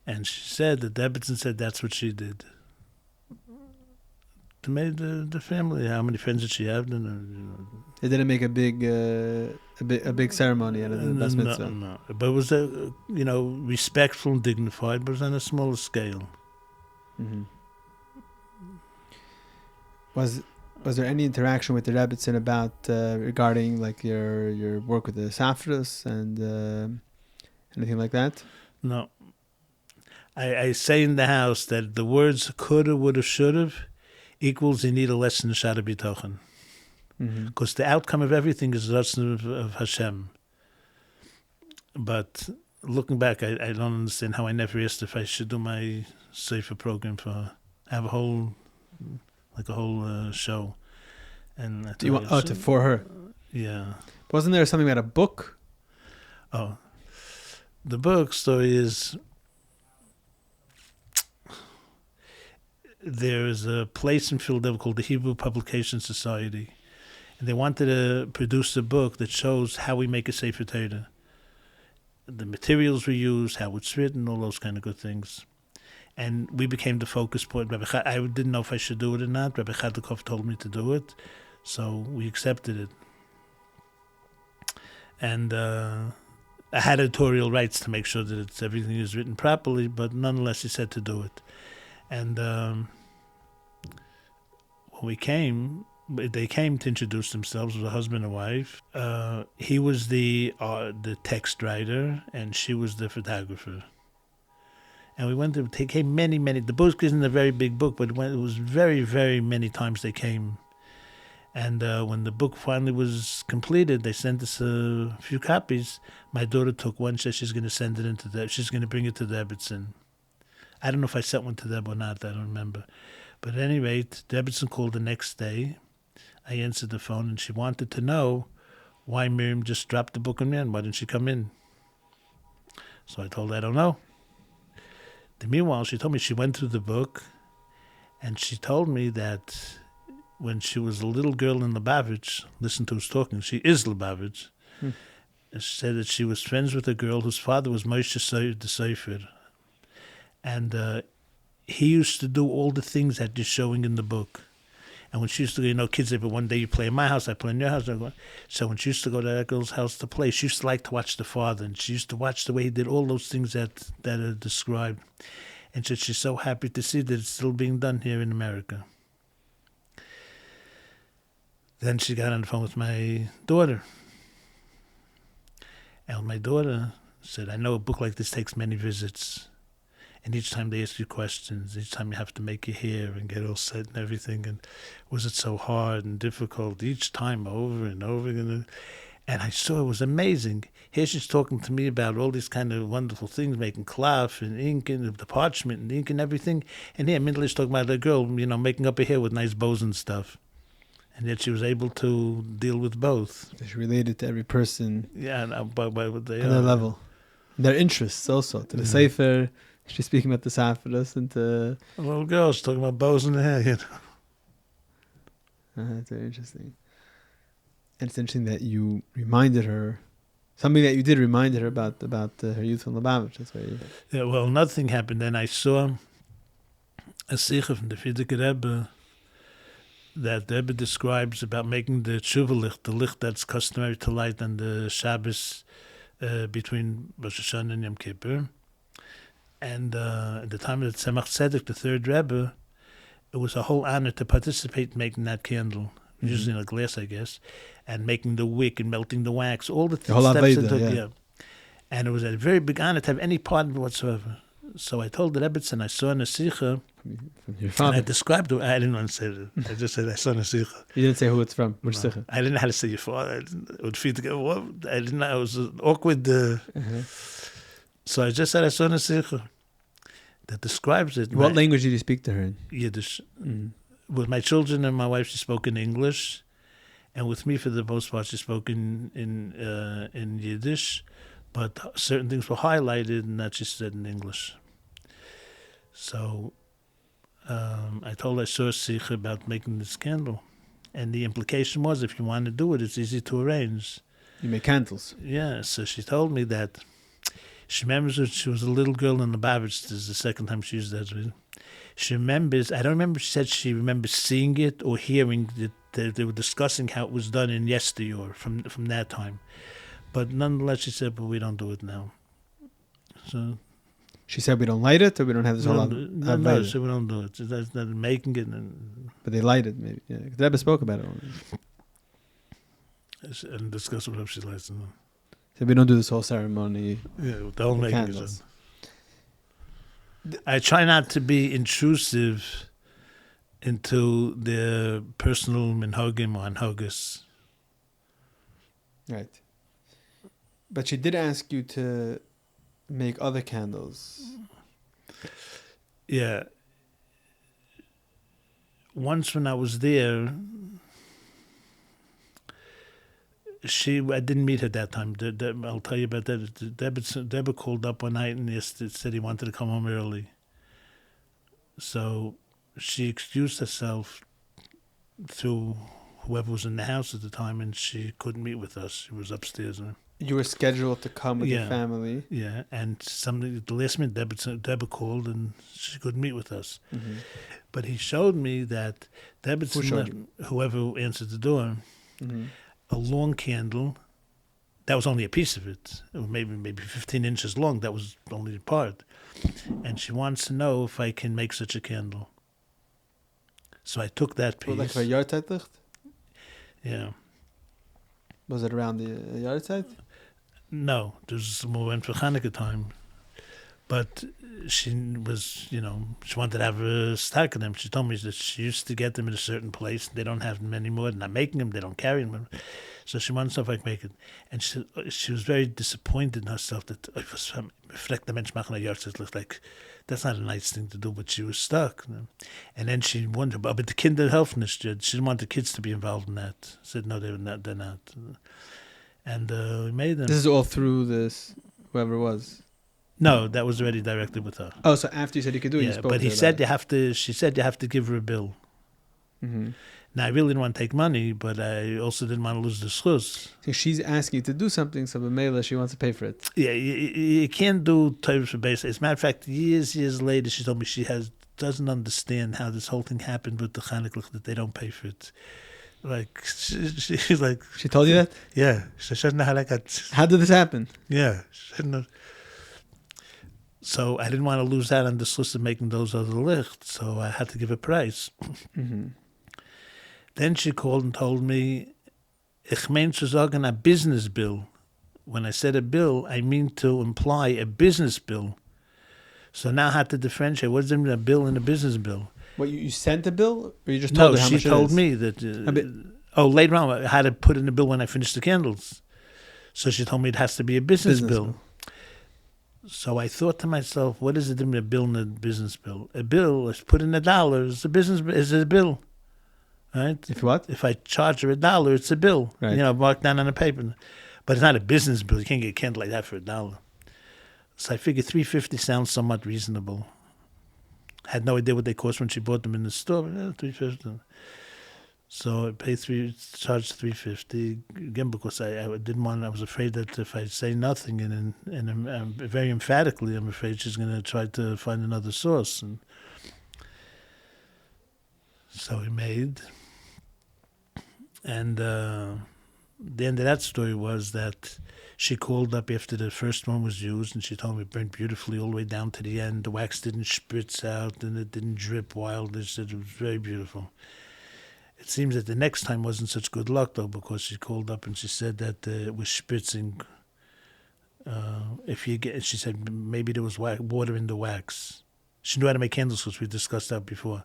And she said that Rebbetzin said that's what she did. To make the family, how many friends did she have?
They didn't make a big ceremony out of the bas mitzvah.
No. But it was respectful and dignified, but it was on a smaller scale.
Mm-hmm. Was there any interaction with the Rebbetzin about regarding like your work with the Safras and anything like that?
No. I say in the house that the words coulda, woulda, shoulda equals you need a lesson in Shara B'tochen. Because the outcome of everything is the lesson of Hashem. But looking back, I don't understand how I never asked if I should do my Sefer program for her. I have a whole show. And
for her?
Yeah.
Wasn't there something about a book?
Oh. The book story is there is a place in Philadelphia called the Hebrew Publication Society, and they wanted to produce a book that shows how we make a Sefer Torah, the materials we use, how it's written, all those kind of good things. And we became the focus point. I didn't know if I should do it or not. Rabbi Chadakov told me to do it, so we accepted it. And I had editorial rights to make sure that everything is written properly, but nonetheless he said to do it. And when they came to introduce themselves as a husband and wife. He was the text writer, and she was the photographer. And we went to, they came many, the book isn't a very big book, but it was very, very many times they came. And when the book finally was completed, they sent us a few copies. My daughter took one, said she's going to send it she's going to bring it to the Rebbetzin. I don't know if I sent one to them or not, I don't remember. But at any rate, the Rebbetzin called the next day. I answered the phone, and she wanted to know why Miriam just dropped the book on me, and why didn't she come in? So I told her, I don't know. Meanwhile, she told me she went through the book, and she told me that when she was a little girl in Lubavitch, listen to who's talking, she is Lubavitch, she said that she was friends with a girl whose father was Moshe the Sefer. And he used to do all the things that you're showing in the book. And when she used to go, kids, but one day you play in my house, I play in your house. So when she used to go to that girl's house to play, she used to like to watch the father. And she used to watch the way he did all those things that are described. And so she's so happy to see that it's still being done here in America. Then she got on the phone with my daughter. And my daughter said, I know a book like this takes many visits. And each time they ask you questions, each time you have to make your hair and get all set and everything. And was it so hard and difficult each time over and over again? And I saw it was amazing. Here she's talking to me about all these kind of wonderful things, making cloth and ink and the parchment and ink and everything. And here, immediately she's talking about a girl, making up her hair with nice bows and stuff. And yet she was able to deal with both.
She related to every person.
Yeah, by what they
on
are.
their level. Their interests also. To the Sefer, she's speaking about the Safras and to...
A little girl, she's talking about bows in the hair,
That's very interesting. And it's interesting that you reminded her, something that you did reminded her about her youth in Lubavitch. That's why
Yeah, well, another thing happened. Then I saw a sikha from the Frierdiker Rebbe that the Rebbe describes about making the tshuva licht, the licht that's customary to light on the Shabbos between Rosh Hashanah and Yom Kippur. And at the time of the Tzemach Tzedek, the third Rebbe, it was a whole honor to participate in making that candle. Usually in a glass, I guess, and making the wick and melting the wax, all the
whole
steps
Aveda,
it took,
yeah.
And it was a very big honor to have any part in it whatsoever. So I told the Rebbetzin, I saw in a sikha,
from your
and
father.
I described it. I didn't want to say it. I just said I saw in a sikha.
You didn't say who it's from. Which
No.
Sikha?
I didn't know how to say your father. I didn't know. It was awkward. So I just said I saw in a sikha that describes it.
What language did you speak to her in?
Yiddish. With my children and my wife, she spoke in English, and with me, for the most part, she spoke in Yiddish, but certain things were highlighted, and that she said in English. So I told her I saw a sikha about making this candle, and the implication was, if you want to do it, it's easy to arrange.
You make candles.
Yeah, so she told me that she remembers when she was a little girl in the Lubavitch. This is the second time she used that with. She remembers, I don't remember, she said she remembers seeing it or hearing that they were discussing how it was done in yesteryear from that time. But nonetheless, she said, but we don't do it now. So
She said we don't light it, or we don't have this whole lot.
no, so we don't do it. That's not making it.
But they light it, maybe. Yeah. The Rebbe spoke about it.
And discuss what she likes to know.
So we don't do this whole ceremony.
Yeah, don't make
Candles.
it. I try not to be intrusive into their personal minhagim or anhagas.
Right. But she did ask you to make other candles.
Yeah. Once when I was there, I didn't meet her at that time. I'll tell you about that. Deborah called up one night and said he wanted to come home early. So she excused herself to whoever was in the house at the time, and she couldn't meet with us. She was upstairs.
You were scheduled to come with your family.
Yeah, and the last minute Deborah called and she couldn't meet with us.
Mm-hmm.
But he showed me that whoever answered the door, a long candle. That was only a piece of it. It was maybe 15 inches long. That was only a part. And she wants to know if I can make such a candle. So I took that piece.
Like for Yartzeit?
Yeah.
Was it around the Yartzeit?
No, we went for Hanukkah time. But she was, she wanted to have a stack of them. She told me that she used to get them in a certain place. They don't have them anymore. They're not making them. They don't carry them. So she wanted to know if I could make it. And she was very disappointed in herself that that's not a nice thing to do, but she was stuck. And then she wondered, but the kinder helfen nicht. She didn't want the kids to be involved in that. Said, no, they're not. And we made them.
This is all through this, whoever it was.
No, that was already directed with her.
Oh, so after you said you could do it, you spoke
but
to her
he said
about it.
she said you have to give her a bill.
Mm-hmm.
Now, I really didn't want to take money, but I also didn't want to lose the schus.
So she's asking you to do something, so B'meila, she wants to pay for it.
Yeah, you can't do types for base. As a matter of fact, years later, she told me she doesn't understand how this whole thing happened with the Chanukah, that they don't pay for it. Like, she's like...
She told you that?
Yeah. She doesn't know how that got...
How did this happen?
Yeah. She didn't know. So I didn't want to lose out on the schus of making those other licht, so I had to give a price.
Mm-hmm.
Then she called and told me, ich mein zu sagen a business bill. When I said a bill, I mean to imply a business bill. So now I had to differentiate. What's a bill and a business bill?
What, you sent a bill? Or you just told her how much it is?
No, she told me that... later on, I had to put in the bill when I finished the candles. So she told me it has to be a business bill. So I thought to myself, what is the difference between a bill and a business bill? A bill is put in $1. It's a business is a bill, right?
If what?
If I charge her $1, it's a bill.
Right.
Marked down on a paper. But it's not a business bill. You can't get a candle like that for $1. So I figured $3.50 sounds somewhat reasonable. Had no idea what they cost when she bought them in the store. $3.50. So I charged $3.50 again because I didn't want. I was afraid that if I say nothing and very emphatically, I'm afraid she's going to try to find another source. And so we made, and the end of that story was that she called up after the first one was used, and she told me it burned beautifully all the way down to the end. The wax didn't spritz out, and it didn't drip wild. They said it was very beautiful. It seems that the next time wasn't such good luck, though, because she called up and she said that it was spritzing. She said maybe there was water in the wax. She knew how to make candles because we discussed that before.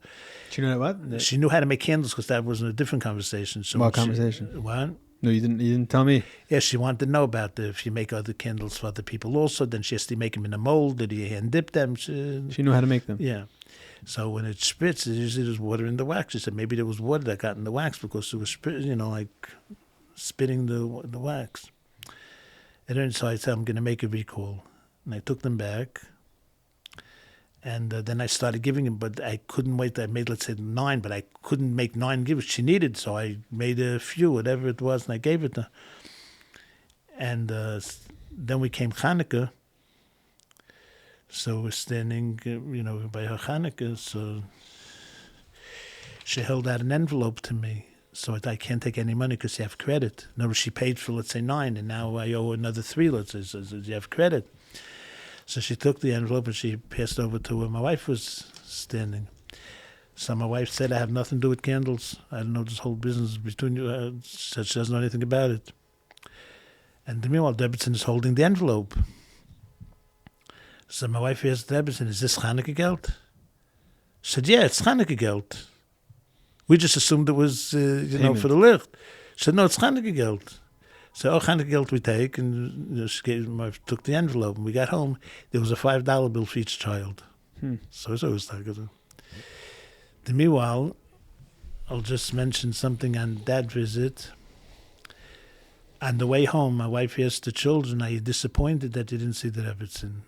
She knew what?
She knew how to make candles because that was in a different conversation. So
what conversation?
What?
No, you didn't tell me.
Yeah, she wanted to know about if you make other candles for other people also, then she has to make them in a mold. Did you hand dip them?
She knew how to make them.
Yeah. So when it spritz, usually there's water in the wax. She said maybe there was water that got in the wax because it was like spitting the wax. And then so I said, I'm going to make a recall. And I took them back. And then I started giving them, but I couldn't wait. I made, let's say, 9, but I couldn't make 9 gifts she needed. So I made a few, whatever it was, and I gave it to her. And then we came Hanukkah. So we're standing, by her Hanukkah. So she held out an envelope to me. So I can't take any money because you have credit. No, she paid for, let's say, 9, and now I owe another 3, let's say, so you have credit. So she took the envelope and she passed over to where my wife was standing. So my wife said, I have nothing to do with candles. I don't know this whole business between you. Said she doesn't know anything about it. And meanwhile, Rebbetzin is holding the envelope. So my wife asked Rebbetzin, is this Hanukkah geld? She said, yeah, it's Hanukkah geld. We just assumed it was, for the licht. She said, no, it's Hanukkah geld. So, Hanukkah geld we take, and my wife took the envelope, and we got home. There was a $5 bill for each child. So it was like it. Meanwhile, I'll just mention something on that visit. On the way home, my wife asked the children, are you disappointed that you didn't see the Rebbetzin?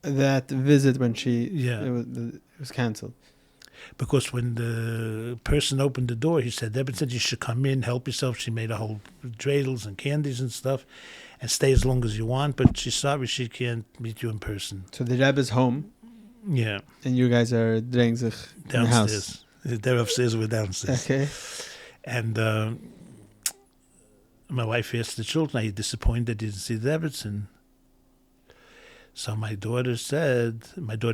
That visit when
Yeah.
it was canceled.
Because when the person opened the door, he said, Rebbetzin, you should come in, help yourself. She made a whole dreidels and candies and stuff, and stay as long as you want, but she's sorry she can't meet you in person.
So the Rebbe's home.
Yeah.
And you guys are doing sich in the house.
They're upstairs, we're downstairs.
Okay.
And my wife asked the children, are you disappointed that you didn't see the Rebbetzin? So my daughter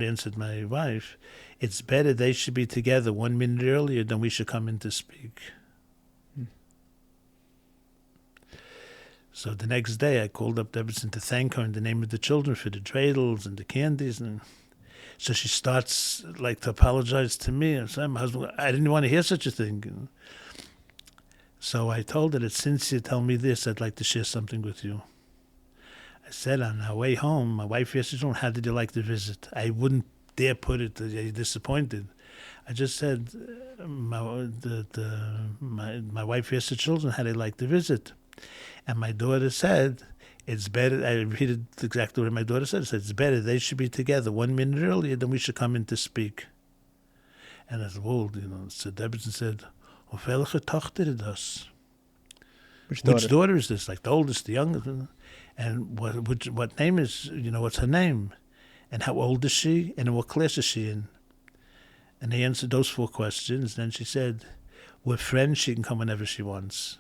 answered my wife, it's better they should be together 1 minute earlier than we should come in to speak. So the next day I called up Rebbetzin to thank her in the name of the children for the dreidels and the candies. And so she starts to apologize to me. I said, my husband, I didn't want to hear such a thing. So I told her that since you tell me this, I'd like to share something with you. I said on our way home, my wife asked the how did you like the visit? I wouldn't dare put it, are you disappointed? I just said, my wife asked the children how they liked the visit. And my daughter said, it's better, I repeated exactly what my daughter said. I said, it's better, they should be together 1 minute earlier than we should come in to speak. And I said, well, so Rebbetzin said, of welche Tochter is das? Which daughter is this? Like the oldest, the youngest? And what name is, what's her name? And how old is she? And in what class is she in? And they answered those 4 questions. Then she said, we're friends, she can come whenever she wants.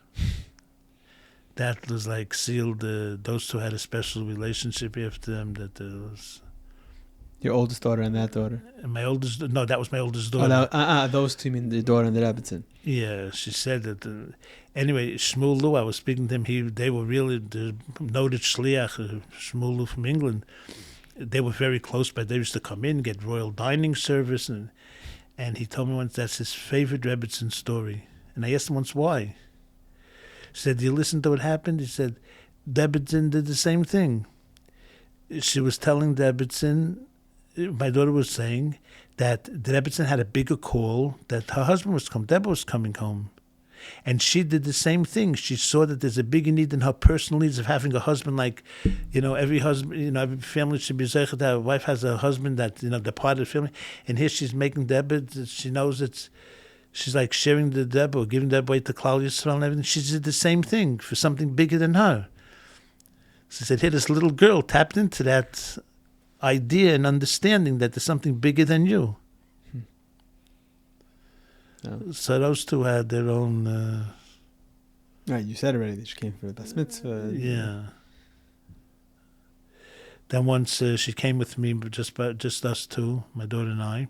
That was sealed. Those 2 had a special relationship after them. That was
your oldest daughter and that daughter.
And that was my oldest daughter.
Those 2 mean the daughter and the Rebbetzin.
Yeah, she said that. Anyway, Shmuel Lu, I was speaking to him. They were really the noted shliach, Shmuel Lu from England. They were very close, but they used to come in, get royal dining service, and he told me once that's his favorite Rebbetzin story. And I asked him once why. She said, you listen to what happened? He said, Rebbetzin did the same thing. She was telling Rebbetzin, my daughter was saying, that the Rebbetzin had a bigger call, that her husband was coming, Rebbe was coming home. And she did the same thing. She saw that there's a bigger need in her personal needs of having a husband like, every husband, every family should be zeichet that a wife has a husband that, departed family. And here she's making Rebbe, she knows she's like sharing the Rebbe or giving Rebbe away to Klal Yisrael and everything. She did the same thing for something bigger than her. She said, here, this little girl tapped into that idea and understanding that there's something bigger than you.
No.
So those two had their own...
Right, you said already that she came for a bas mitzvah.
Yeah. Then once she came with me, just us two, my daughter and I.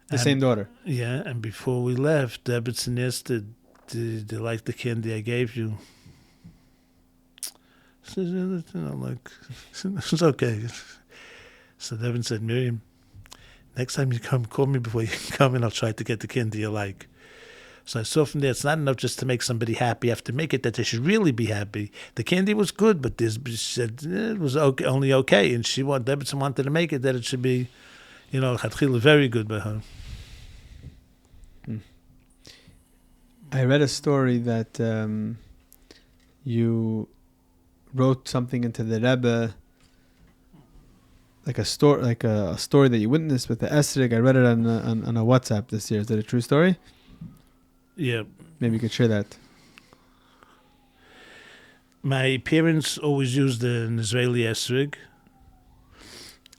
The same daughter?
Yeah, and before we left, Rebbetzin asked, do you like the candy I gave you? I said, it's okay. So Devin said, Miriam, next time you come, call me before you come and I'll try to get the candy you like. So I saw from there, it's not enough just to make somebody happy. You have to make it that they should really be happy. The candy was good, but she said it was okay, only okay. And Rebbetzin wanted to make it that it should be, chatchila very good by her.
I read a story that you wrote something into the Rebbe, like a story that you witnessed with the esrog. I read it on a WhatsApp this year. Is that a true story?
Yeah.
Maybe you could share that.
My parents always used an Israeli esrog,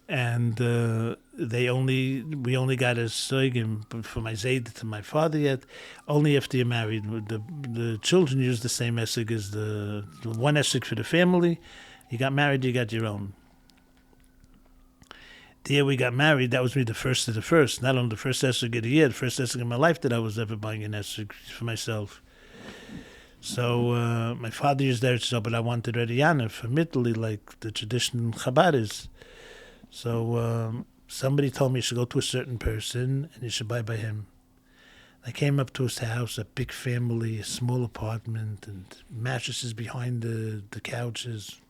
and we only got a esrogim for my zayd to my father yet, only after you're married. The children use the same esrog as the one esrog for the family. You got married, you got your own. The year we got married, that was me the first of the first. Not only the first esrog of the year, the first esrog in my life that I was ever buying an esrog for myself. So my father used Eretz Yisrael, but I wanted Rediyana from Italy, like the tradition Chabad is. So somebody told me you should go to a certain person and you should buy by him. I came up to his house, a big family, a small apartment, and mattresses behind the couches,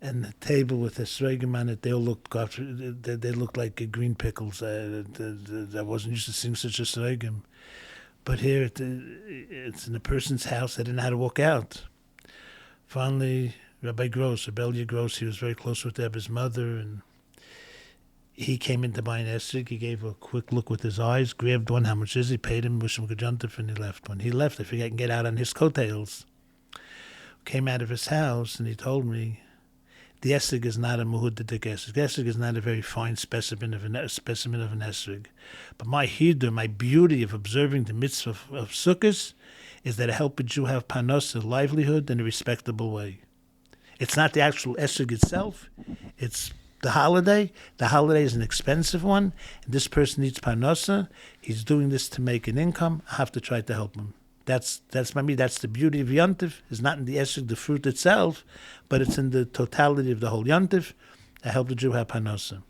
and the table with a sregim on it. They all looked they looked like green pickles. I wasn't used to seeing such a sregim. But here it's in a person's house. I didn't know how to walk out. Finally, Rabbi Gross, Rebbe Gross, he was very close with Rebbe's mother, and he came in to buy an esrog. He gave a quick look with his eyes, grabbed one, how much is he, paid him, wished him good juntif, and he left. When he left, I figured I can get out on his coattails. Came out of his house, and he told me, the esrog is not a muhudidik esrog. The esrog is not a very fine specimen of an esrog. But my hidur, my beauty of observing the mitzvah of Sukkot is that it helped a Jew have panos, a livelihood, in a respectable way. It's not the actual esrog itself. It's the holiday. The holiday is an expensive one. And this person needs panosa. He's doing this to make an income. I have to try to help him. That's by me. That's the beauty of Yontif. It's not in the esrog, the fruit itself, but it's in the totality of the whole Yontif. I help the Jew have panosa.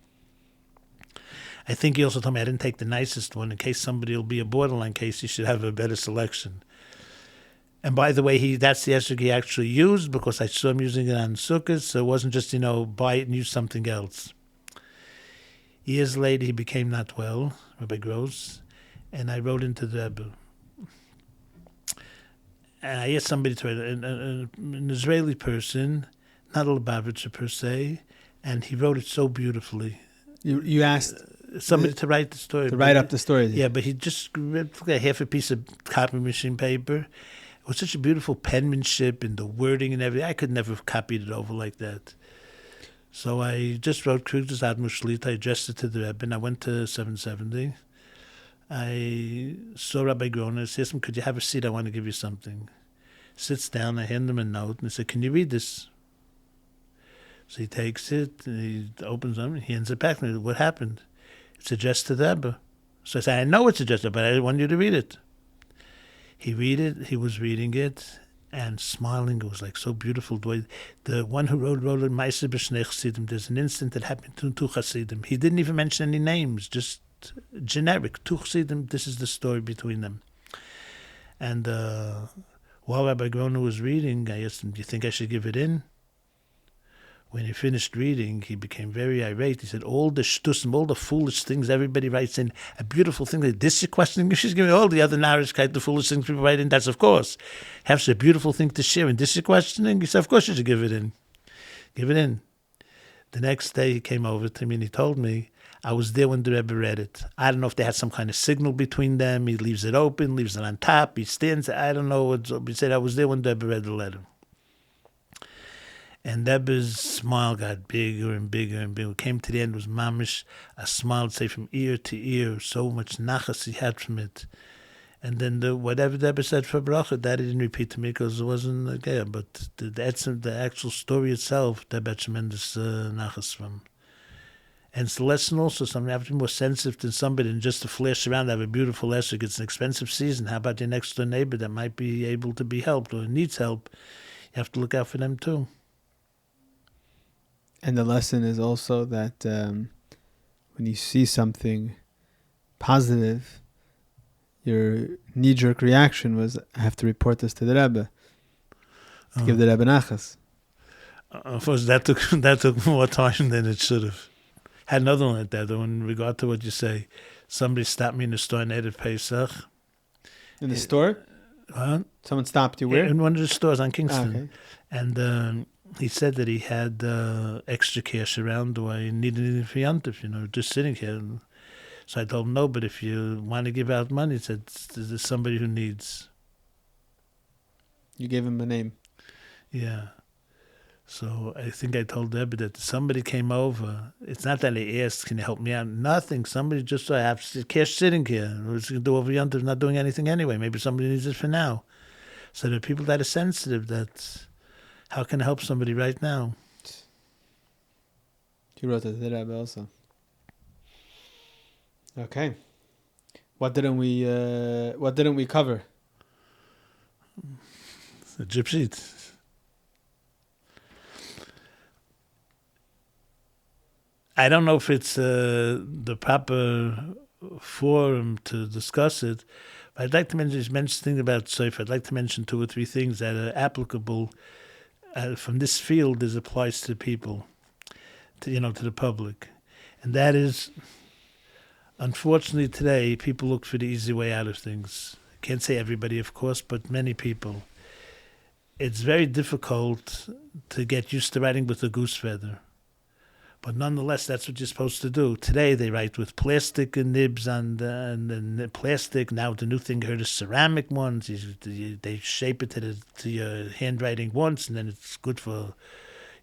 I think he also told me I didn't take the nicest one in case somebody will be a borderline case. He should have a better selection. And by the way, that's the esrog he actually used because I saw him using it on Sukkot, so it wasn't just, buy it and use something else. Years later, he became not well, Rabbi Gross, and I wrote into the Rebbe. And I asked somebody to write, an Israeli person, not a Lubavitcher per se, and he wrote it so beautifully.
You asked
somebody to write the story.
To write up the story.
Yeah, but he just took half a piece of copy machine paper. It was such a beautiful penmanship and the wording and everything. I could never have copied it over like that. So I just wrote Krugdas Admor Shlita. I addressed it to the Rebbe, and I went to 770. I saw Rabbi Groner. I asked him, could you have a seat? I want to give you something. Sits down. I hand him a note, and I said, can you read this? So he takes it, and he opens it, and he hands it back to me. What happened? It's addressed to the Rebbe. So I said, I know it's addressed, but I want you to read it. He was reading it, and smiling. It was like so beautiful. The one who wrote it, Meiser B'Shnei Chassidim. There's an incident that happened to two Chassidim. He didn't even mention any names, just generic. Two Chassidim, this is the story between them. And While Rabbi Groner was reading, I asked him, do you think I should give it in? When he finished reading, he became very irate. He said, all the shtusim, all the foolish things everybody writes in, a beautiful thing, like this you're questioning, she's giving all the other narishkeit, the foolish things people write in, that's of course. Have a beautiful thing to share, and this you're questioning? He said, of course you should give it in. Give it in. The next day he came over to me and he told me, I was there when the Rebbe read it. I don't know if they had some kind of signal between them. He leaves it open, leaves it on top, he stands, I don't know what. He said, I was there when the Rebbe read the letter. And Rebbe's smile got bigger and bigger and bigger. It came to the end, it was mamish, a smile, say, from ear to ear, so much nachas he had from it. And then whatever Rebbe said for bracha, that he didn't repeat to me because it wasn't okay. But the actual story itself, Rebbe had tremendous nachas from. And it's the lesson also, something you have to be more sensitive to somebody than just to flash around, have a beautiful esrog. It's an expensive season. How about your next door neighbor that might be able to be helped or needs help? You have to look out for them too.
And the lesson is also that when you see something positive, your knee-jerk reaction was, I have to report this to the Rebbe, to give the Rebbe nachas.
Of course, that took more time than it should have. Had another one like that, though, in regard to what you say. Somebody stopped me in the store in Erev Pesach.
In the store?
What?
Someone stopped you where?
In one of the stores on Kingston.
Okay.
And he said that he had extra cash around, or he needed anything for Yantif, just sitting here. So I told him, no, but if you want to give out money, he said, there's somebody who needs.
You gave him a name.
Yeah. So I think I told Debbie that somebody came over. It's not that they asked, can you help me out? Nothing. Somebody just said, I have cash sitting here. What's going to do over Yantif? Not doing anything anyway. Maybe somebody needs it for now. So there are people that are sensitive that, how can I help somebody right now?
You wrote it to the Rebbe also. Okay. What didn't we cover?
The gypsy. I don't know if it's the proper forum to discuss it, but I'd like to mention things about Seif. I'd like to mention 2 or 3 things that are applicable from this field as applies to people, to the public. And that is, unfortunately today, people look for the easy way out of things. I can't say everybody, of course, but many people. It's very difficult to get used to writing with a goose feather. But nonetheless, that's what you're supposed to do. Today, they write with plastic nibs and plastic. Now, the new thing I heard is ceramic ones. They shape it to your handwriting once, and then it's good for,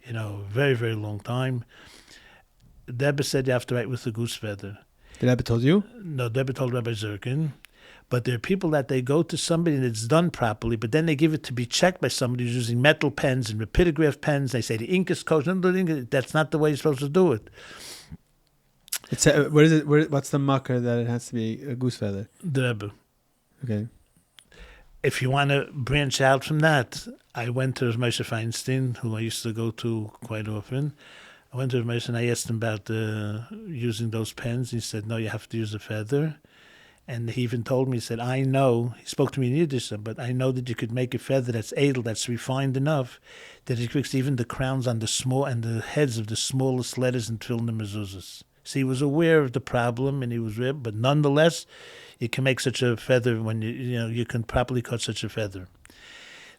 a very, very long time. Rebbe said you have to write with a goose feather.
The Rebbe told you?
No, Rebbe told Rabbi Zirkin. But there are people that they go to somebody and it's done properly, but then they give it to be checked by somebody who's using metal pens and rapidograph pens. They say the ink is kosher. That's not the way you're supposed to do it.
It's where is it? What's the marker that it has to be a goose feather?
The Rebbe.
Okay.
If you want to branch out from that, I went to Moshe Feinstein, who I used to go to quite often. I went to Moshe and I asked him about using those pens. He said, no, you have to use a feather. And he even told me, he said, I know, he spoke to me in Yiddish, but I know that you could make a feather that's edel, that's refined enough, that it fixes even the crowns on the small and the heads of the smallest letters in Tefillin and mezuzahs. So he was aware of the problem, and he was aware, but nonetheless, you can make such a feather when you can properly cut such a feather.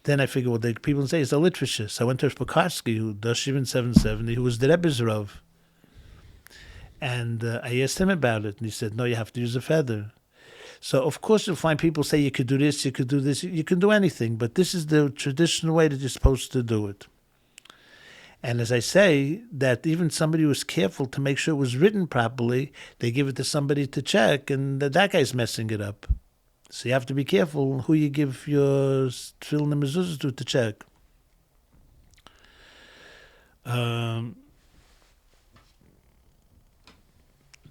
Then I figured, well, the people say it's a literature. So I went to Pekarsky, who does Shivan 770, who was the Rebbe's Rav. And I asked him about it, and he said, no, you have to use a feather. So, of course, you'll find people say you could do this, you could do this, you can do anything, but this is the traditional way that you're supposed to do it. And as I say, that even somebody who was careful to make sure it was written properly, they give it to somebody to check, and that guy's messing it up. So you have to be careful who you give your tefillin and mezuzahs to check.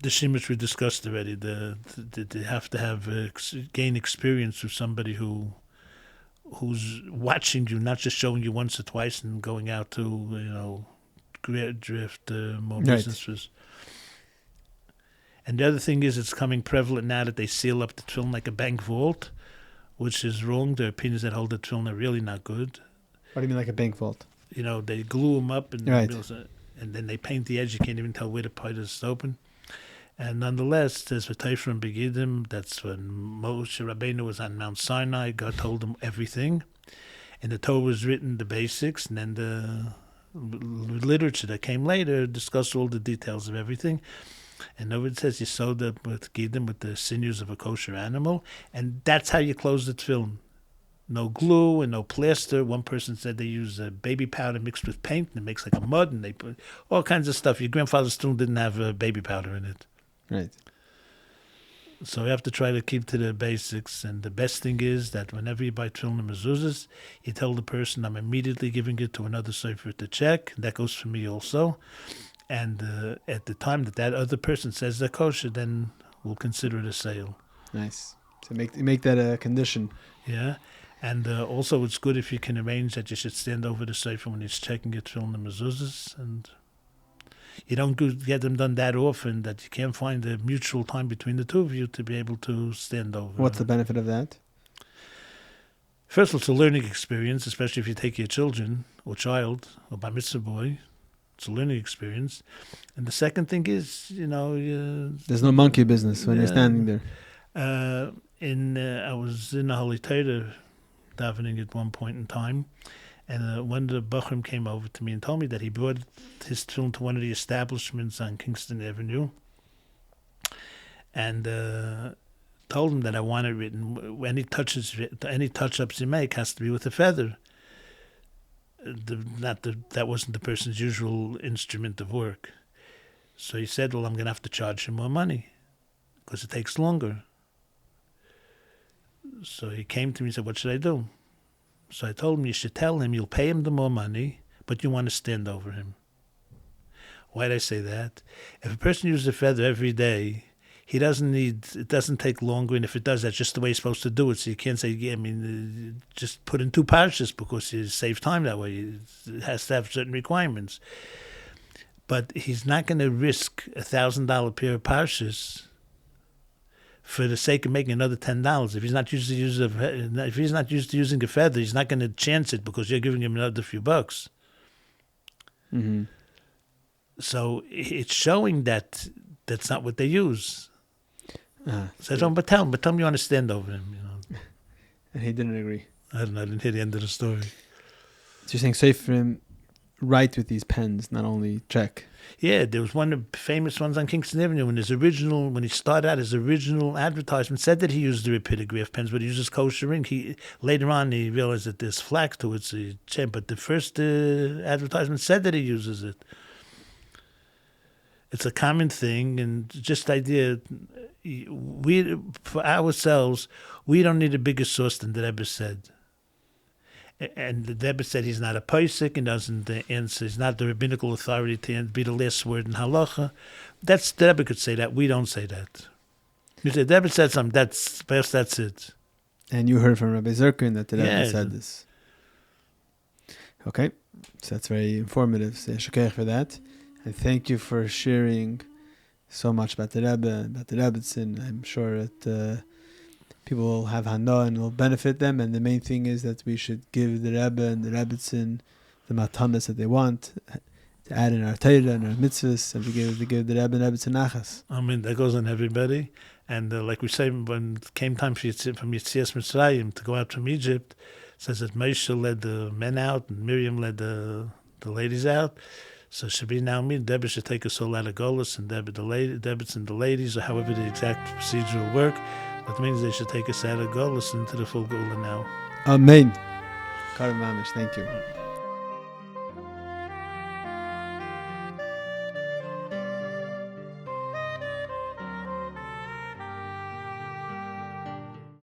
The shimush we discussed already. They have to gain experience with somebody who's watching you, not just showing you once or twice and going out to drift more businesses. And the other thing is, it's coming prevalent now that they seal up the tefillin like a bank vault. which is wrong. There are opinions that hold that tefillin are really not good.
What do you mean, like a bank vault?
You know, they glue them up and,
Right.
and then they paint the edge. You can't even tell where the part is open. And nonetheless, there's a V'tayfrim Begidim. That's when Moshe Rabbeinu was on Mount Sinai. God told him everything. And the Torah was written, the basics, and then the literature that came later discussed all the details of everything. And over it says you sew the with Gidim, with the sinews of a kosher animal, and that's how you close the tefillin. No glue and no plaster. One person said they use baby powder mixed with paint, and it makes like a mud, and they put all kinds of stuff. Your grandfather's tefillin didn't have baby powder in it.
Right.
So you have to try to keep to the basics. And the best thing is that whenever you buy tefillin and mezuzahs, you tell the person, I'm immediately giving it to another sefer to check. That goes for me also. And at the time that other person says they're kosher, then we'll consider it a sale.
Nice. So make that a condition.
Yeah. And also it's good if you can arrange that you should stand over the sefer when he's checking it, tefillin and mezuzahs. And you don't get them done that often that you can't find a mutual time between the two of you to be able to stand over.
What's the benefit of that?
First of all, it's a learning experience, especially if you take your children or child or bar mitzvah boy. It's a learning experience. And the second thing is,
there's no monkey business when you're standing there.
I was in the Holy Torah davening at one point in time, and one of the Bachrim came over to me and told me that he brought his tefillin to one of the establishments on Kingston Avenue, and told him that I want it written. Any touch-ups you make has to be with a feather. That wasn't the person's usual instrument of work. So he said, well, I'm going to have to charge him more money because it takes longer. So he came to me and said, what should I do? So I told him, you should tell him you'll pay him the more money, but you want to stand over him. Why did I say that? If a person uses a feather every day, it doesn't take longer, and if it does, that's just the way you're supposed to do it. So you can't say, just put in 2 parshas because you save time that way. It has to have certain requirements. But he's not going to risk $1,000 pair of parshas for the sake of making another $10. If he's not used to using a feather, he's not going to chance it because you're giving him another few bucks.
Mm-hmm.
So it's showing that that's not what they use. So I told him, but tell him you want to stand over him.
And he didn't agree.
I didn't hear the end of the story.
So you're saying safe for him write with these pens, not only check.
Yeah, there was one of the famous ones on Kingston Avenue when he started out, his original advertisement said that he used the rapidograph pens, but he uses kosher ink. Later on he realized that there's flack to it, so he changed. But the first advertisement said that he uses it. It's a common thing, and just the idea, for ourselves, we don't need a bigger source than the Rebbe said. And the Rebbe said he's not a posek and doesn't answer. He's not the rabbinical authority to be the last word in halacha. The Rebbe could say that. We don't say that. You say the Rebbe said something. That's it.
And you heard from Rabbi Zerkin that the Rebbe said this. Okay, so that's very informative. So shukayach for that, and thank you for sharing so much about the Rebbe, about the Rebbetzin. I'm sure that people will have hana and it will benefit them, and the main thing is that we should give the Rebbe and the Rebbetzin the matanas that they want to add in our Torah and our mitzvahs, and to give the Rebbe and Rebbetzin nachas.
I mean, that goes on everybody. And like we say, when it came time from Yetzias Mitzrayim to go out from Egypt, it says that Moshe led the men out and Miriam led the ladies out. So it should be now me. Deborah should take us all out of Golos, and Deborah's and the ladies, or however the exact procedure will work. That means they should take us out of Golos into the full Gola now.
Amen. Karim Mamish, thank you.